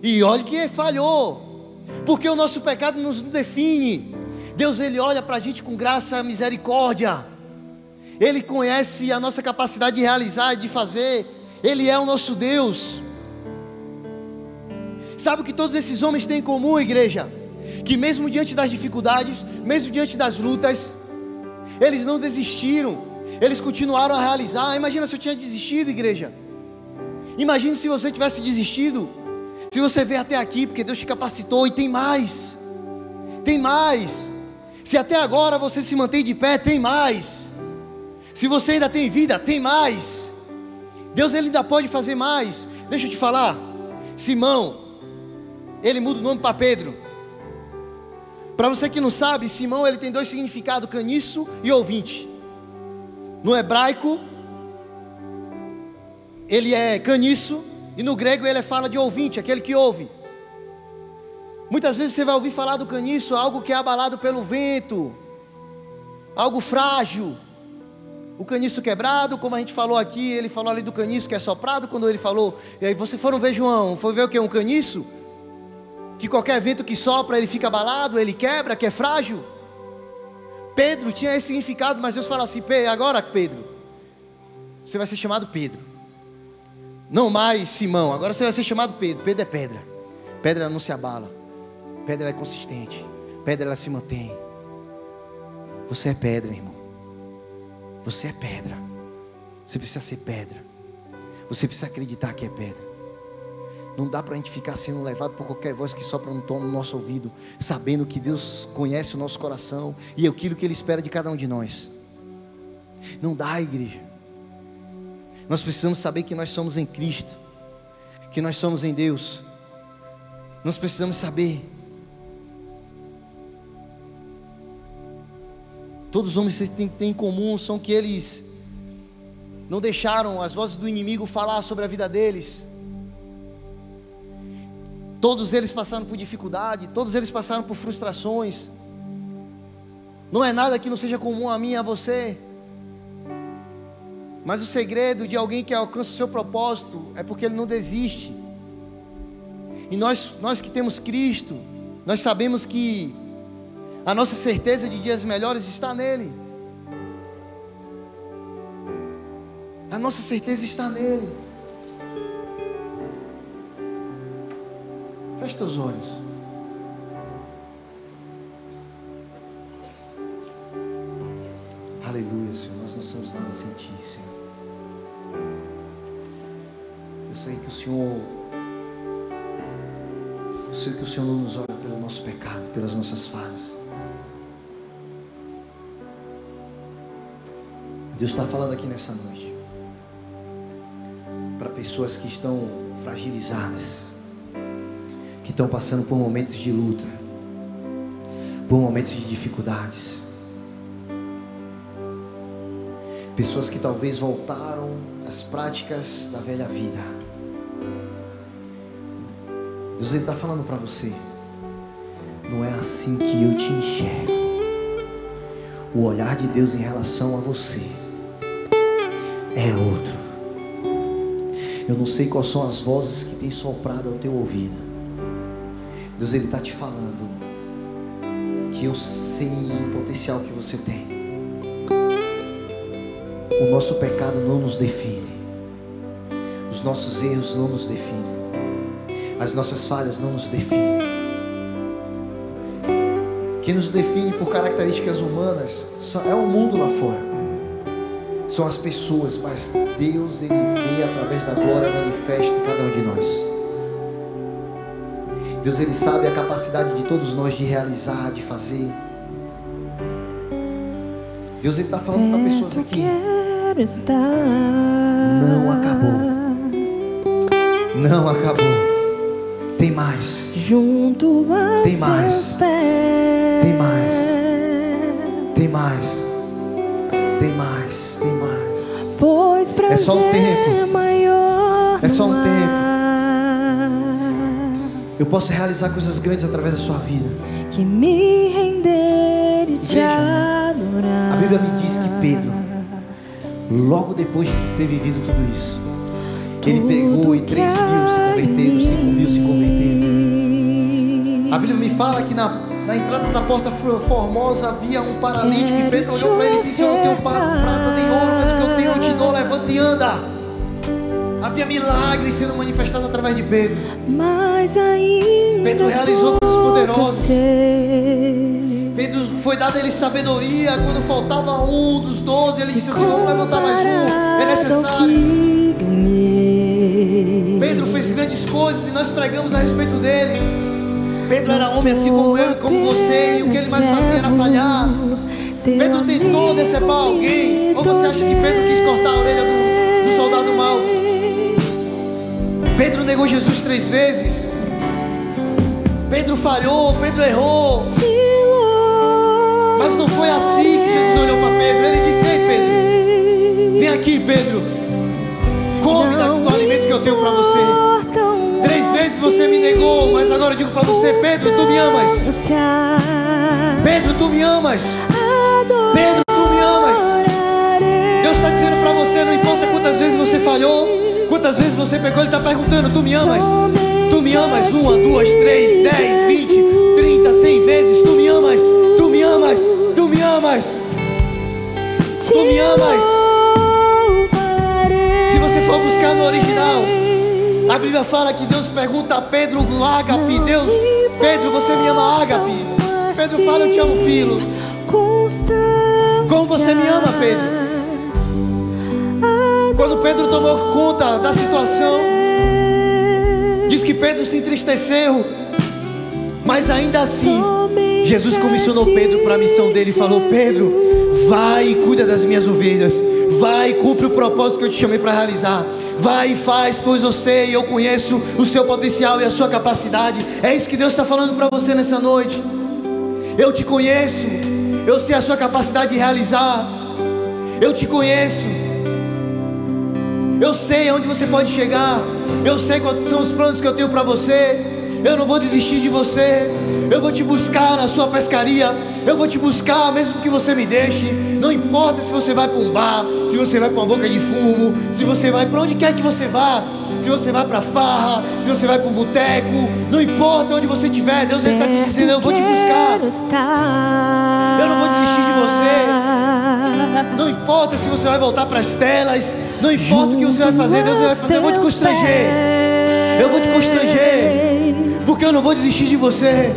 E olha que falhou, porque o nosso pecado nos define. Deus ele olha para a gente com graça e misericórdia. Ele conhece a nossa capacidade de realizar e de fazer. Ele é o nosso Deus. Sabe o que todos esses homens têm em comum, igreja? Que mesmo diante das dificuldades, mesmo diante das lutas, eles não desistiram. Eles continuaram a realizar. Imagina se eu tinha desistido, igreja. Imagine se você tivesse desistido. Se você veio até aqui porque Deus te capacitou, e tem mais. Tem mais. Se até agora você se mantém de pé, tem mais. Se você ainda tem vida, tem mais. Deus ele ainda pode fazer mais. Deixa eu te falar. Simão, ele muda o nome para Pedro. Para você que não sabe, Simão ele tem dois significados: caniço e ouvinte. No hebraico ele é caniço, e no grego ele fala de ouvinte, aquele que ouve. Muitas vezes você vai ouvir falar do caniço, algo que é abalado pelo vento, algo frágil. O caniço quebrado, como a gente falou aqui, ele falou ali do caniço que é soprado, quando ele falou, e aí vocês foram ver João, foi ver o que? Um caniço? Que qualquer vento que sopra, ele fica abalado, ele quebra, que é frágil. Pedro tinha esse significado, mas Deus fala assim: agora Pedro, Você vai ser chamado Pedro. Não mais Simão, agora você vai ser chamado Pedro. Pedro é pedra. Pedra ela não se abala. Pedra ela é consistente. Pedra ela se mantém. Você é pedra, irmão. Você é pedra. Você precisa ser pedra. Você precisa acreditar que é pedra. Não dá para a gente ficar sendo levado por qualquer voz que sopra no tom no nosso ouvido, sabendo que Deus conhece o nosso coração e aquilo que Ele espera de cada um de nós. Não dá, igreja. Nós precisamos saber que nós somos em Cristo, que nós somos em Deus. Nós precisamos saber. Todos os homens têm em comum são que eles não deixaram as vozes do inimigo falar sobre a vida deles. Todos eles passaram por dificuldade, todos eles passaram por frustrações. Não é nada que não seja comum a mim e a você. Mas o segredo de alguém que alcança o seu propósito é porque ele não desiste. E nós que temos Cristo, nós sabemos que a nossa certeza de dias melhores está nele. A nossa certeza está nele. Feche teus olhos. Aleluia, Senhor. Nós não somos nada sem Ti, Senhor. Eu sei que o Senhor não nos olha pelo nosso pecado, pelas nossas falhas. Deus está falando aqui nessa noite para pessoas que estão fragilizadas, que estão passando por momentos de luta, por momentos de dificuldades, pessoas que talvez voltaram às práticas da velha vida. Deus está falando para você: não é assim que eu te enxergo. O olhar de Deus em relação a você é outro. Eu não sei quais são as vozes que têm soprado ao teu ouvido. Deus está te falando que eu sei o potencial que você tem. O nosso pecado não nos define. Os nossos erros não nos definem. As nossas falhas não nos definem. Quem nos define por características humanas é o mundo lá fora. São as pessoas, mas Deus, Ele vê através da glória manifesta em cada um de nós. Deus, Ele sabe a capacidade de todos nós de realizar, de fazer. Deus, Ele está falando para pessoas aqui: não acabou. Não acabou. Tem mais. Junto aos tem mais. Teus pés. Tem mais. Tem mais. Tem mais. Tem mais. Pois é só um tempo. Maior é só um tempo. Eu posso realizar coisas grandes através da sua vida. Que me render e te adorar. A Bíblia me diz que Pedro, logo depois de ter vivido tudo isso, ele pegou e 3.000 se converteram, 5.000 se converteram. A Bíblia me fala que na entrada da porta formosa havia um paralítico, e Pedro olhou para ele e disse: eu não tenho prata nem ouro, mas o que eu tenho eu te dou, levanta e anda. Havia milagres sendo manifestados através de Pedro. Mas ainda Pedro realizou coisas poderosas. Pedro foi dado a ele sabedoria. Quando faltava um dos 12, ele disse assim: vamos levantar mais um, é necessário. Pedro fez grandes coisas e nós pregamos a respeito dele. Pedro era homem assim como eu e como você, e o que ele mais fazia era falhar. Pedro tentou decepar alguém. Ou você acha que Pedro quis cortar a orelha do soldado mau? Pedro negou Jesus 3 vezes. Pedro falhou, Pedro errou. Mas não foi assim que Jesus olhou para Pedro. Ele disse: ei, Pedro, vem aqui, Pedro, come do alimento que eu tenho para você. 3 vezes você me negou, mas agora eu digo para você: Pedro, tu me amas. Pedro, tu me amas. Pedro, tu me amas. Deus está dizendo para você: não importa quantas vezes você falhou, quantas vezes você pecou, Ele está perguntando: tu me amas? Tu me amas 1, 2, 3, 10, 20, 30, 100 vezes. Tu me amas? Tu me amas? Tu me amas? Tu me amas? for buscar no original, a Bíblia fala que Deus pergunta a Pedro no ágape: Pedro, você me ama, ágape? Pedro fala: eu te amo, filho. Como você me ama, Pedro? Quando Pedro tomou conta da situação, diz que Pedro se entristeceu, mas ainda assim Jesus comissionou Pedro para a missão dele e falou: Pedro, vai e cuida das minhas ovelhas, vai e cumpre o propósito que eu te chamei para realizar, vai e faz, pois eu sei e eu conheço o seu potencial e a sua capacidade. É isso que Deus está falando para você nessa noite. Eu te conheço, eu sei a sua capacidade de realizar, eu te conheço, eu sei aonde você pode chegar, eu sei quais são os planos que eu tenho para você. Eu não vou desistir de você, eu vou te buscar na sua pescaria, eu vou te buscar mesmo que você me deixe. Não importa se você vai para um bar, se você vai para uma boca de fumo, se você vai para onde quer que você vá, se você vai para farra, se você vai para um boteco, não importa onde você estiver, Deus está te dizendo: eu vou te buscar, eu não vou desistir de você. Não importa se você vai voltar para as telas, não importa o que você vai fazer, Deus vai fazer: eu vou te constranger, eu vou te constranger, porque eu não vou desistir de você.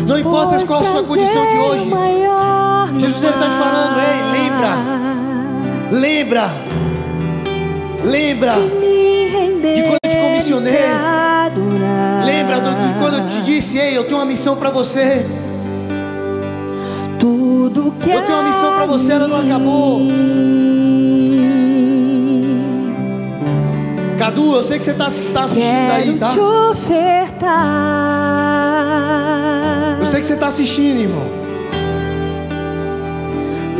Não importa qual a sua condição de hoje, Jesus está te falando: ei, lembra de quando eu te comissionei, lembra de quando eu te disse: ei, eu tenho uma missão para você, tudo que eu tenho uma missão para você, ela não acabou. Cadu, eu sei que você está assistindo aí, tá? Te ofertar. Eu sei que você está assistindo, irmão.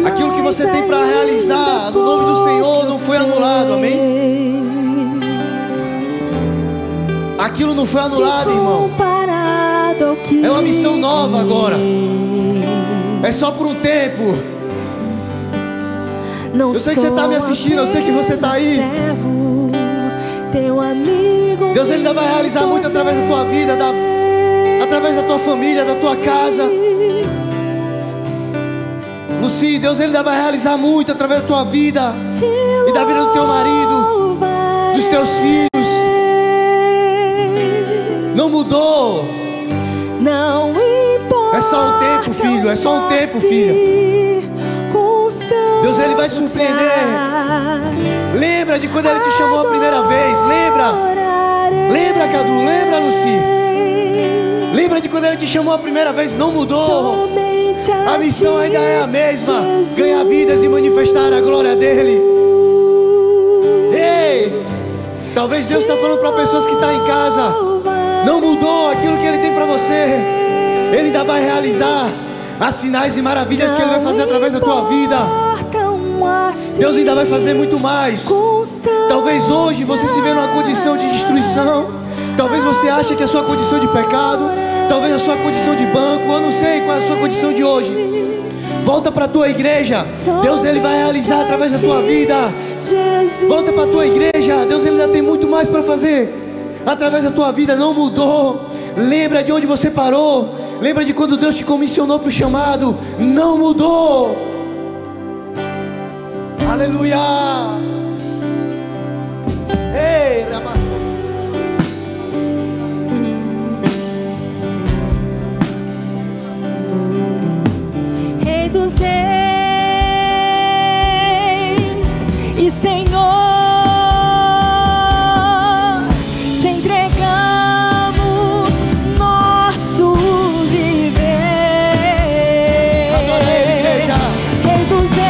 Aquilo que você tem para realizar no nome do Senhor não foi anulado, amém? Aquilo não foi anulado, irmão. É uma missão nova agora. É só por um tempo. Eu sei que você está me assistindo, eu sei que você está aí. Deus, Ele ainda vai realizar muito através da tua vida, através da tua família, da tua casa. Luci, Deus, Ele ainda vai realizar muito através da tua vida e da vida do teu marido, dos teus filhos. Não mudou. Não importa. É só um tempo, filho, é só um tempo, filha. Deus, Ele vai te surpreender. Lembra de quando Ele te chamou a primeira vez. Lembra, Cadu, lembra, Luci. Lembra de quando Ele te chamou a primeira vez. Não mudou. A missão ainda é a mesma: ganhar vidas e manifestar a glória dEle. Ei, talvez Deus está falando para pessoas que estão em casa: não mudou aquilo que Ele tem para você. Ele ainda vai realizar as sinais e maravilhas que Ele vai fazer através da tua vida. Deus ainda vai fazer muito mais. Talvez hoje você se vê numa condição de destruição. Talvez você ache que a sua condição de pecado, talvez a sua condição de banco, eu não sei qual é a sua condição de hoje. Volta para a tua igreja. Deus, Ele vai realizar através da tua vida. Volta para a tua igreja. Deus, Ele ainda tem muito mais para fazer através da tua vida. Não mudou. Lembra de onde você parou. Lembra de quando Deus te comissionou para o chamado. Não mudou. Aleluia. Ei, Rabaço. Rei dos reis e Senhor, te entregamos nosso viver. Adora Ele, igreja. Rei dos reis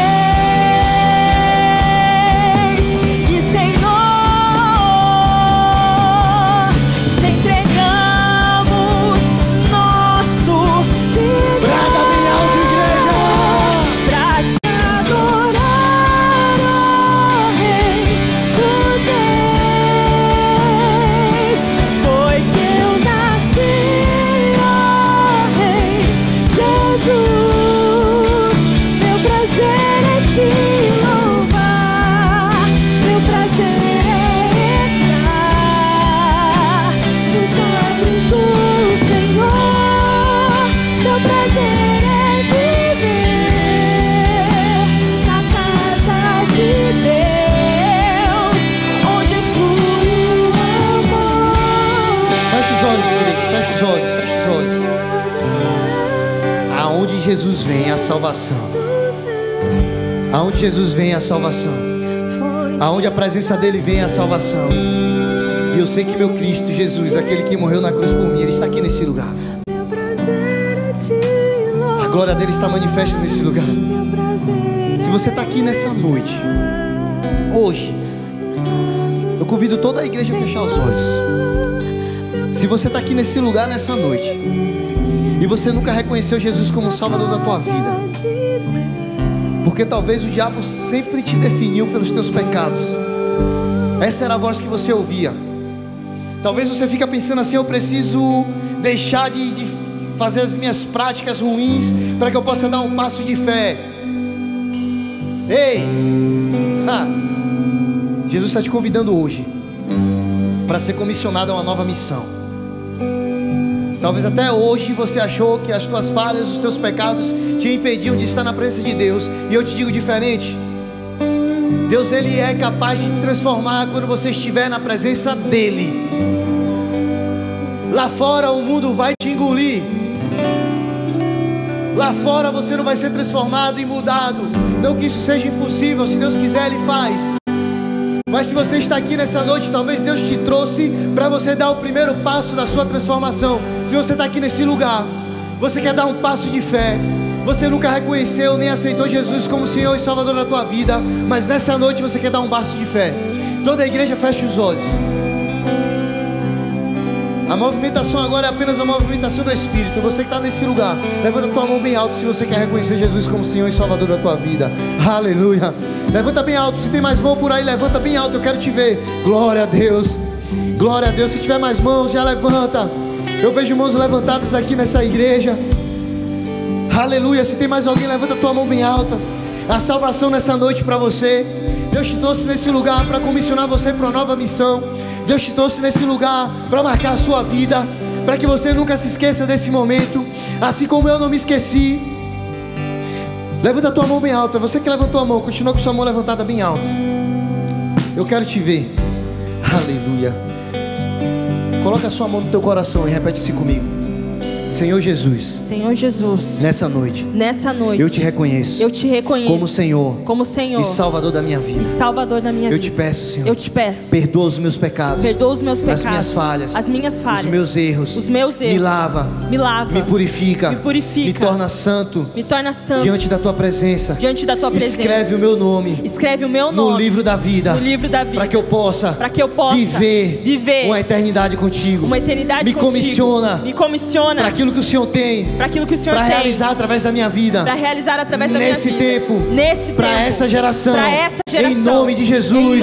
salvação. Aonde Jesus vem, a salvação. Aonde a presença dele vem, a salvação. E eu sei que meu Cristo Jesus, aquele que morreu na cruz por mim, ele está aqui nesse lugar. A glória dele está manifesta nesse lugar. Se você está aqui nessa noite, hoje, eu convido toda a igreja a fechar os olhos. Se você está aqui nesse lugar nessa noite e você nunca reconheceu Jesus como o Salvador da tua vida, porque talvez o diabo sempre te definiu pelos teus pecados. Essa era a voz que você ouvia. Talvez você fique pensando assim: eu preciso deixar de fazer as minhas práticas ruins para que eu possa dar um passo de fé. Ei, Jesus está te convidando hoje para ser comissionado a uma nova missão. Talvez até hoje você achou que as tuas falhas, os teus pecados te impediam de estar na presença de Deus. E eu te digo diferente. Deus, ele é capaz de te transformar quando você estiver na presença dele. Lá fora o mundo vai te engolir. Lá fora você não vai ser transformado e mudado. Não que isso seja impossível, se Deus quiser ele faz. Mas se você está aqui nessa noite, talvez Deus te trouxe para você dar o primeiro passo da sua transformação. Se você está aqui nesse lugar, você quer dar um passo de fé. Você nunca reconheceu nem aceitou Jesus como Senhor e Salvador da tua vida, mas nessa noite você quer dar um passo de fé. Toda a igreja feche os olhos. A movimentação agora é apenas a movimentação do Espírito. Você que está nesse lugar, levanta a tua mão bem alto se você quer reconhecer Jesus como Senhor e Salvador da tua vida. Aleluia. Levanta bem alto. Se tem mais mão por aí, levanta bem alto. Eu quero te ver. Glória a Deus. Glória a Deus. Se tiver mais mãos, já levanta. Eu vejo mãos levantadas aqui nessa igreja. Aleluia. Se tem mais alguém, levanta a tua mão bem alta. A salvação nessa noite para você. Deus te trouxe nesse lugar para comissionar você para uma nova missão. Deus te trouxe nesse lugar para marcar a sua vida, para que você nunca se esqueça desse momento, assim como eu não me esqueci. Levanta a tua mão bem alta. Você que levantou a mão, continua com sua mão levantada bem alta. Eu quero te ver. Aleluia. Coloca a sua mão no teu coração e repete assim comigo. Senhor Jesus, Senhor Jesus, nessa noite eu te reconheço como Senhor e Salvador da minha vida. Eu te peço, Senhor, perdoa os meus pecados, as minhas falhas, os meus erros, me lava, me purifica, me torna santo diante da tua presença. Escreve o meu nome no livro da vida, para que eu possa viver uma eternidade contigo. Me comissiona para aquilo que o Senhor tem para realizar através da minha vida, nesse tempo, para essa geração, em nome de Jesus.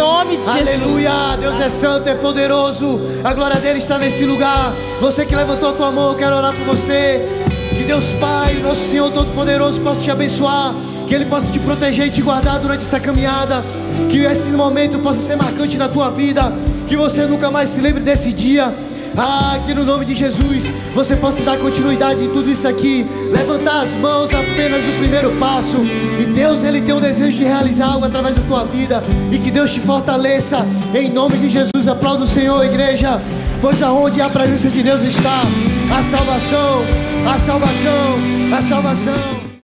Aleluia. Deus é santo, é poderoso, a glória dele está nesse lugar. Você que levantou a tua mão, eu quero orar por você. Que Deus Pai, nosso Senhor Todo-Poderoso, possa te abençoar, que Ele possa te proteger e te guardar durante essa caminhada, que esse momento possa ser marcante na tua vida, que você nunca mais se lembre desse dia. Que no nome de Jesus você possa dar continuidade em tudo isso aqui. Levantar as mãos, apenas o primeiro passo. E Deus, Ele tem o desejo de realizar algo através da tua vida. E que Deus te fortaleça, em nome de Jesus. Aplauda o Senhor, igreja. Pois aonde a presença de Deus está, a salvação, a salvação, a salvação.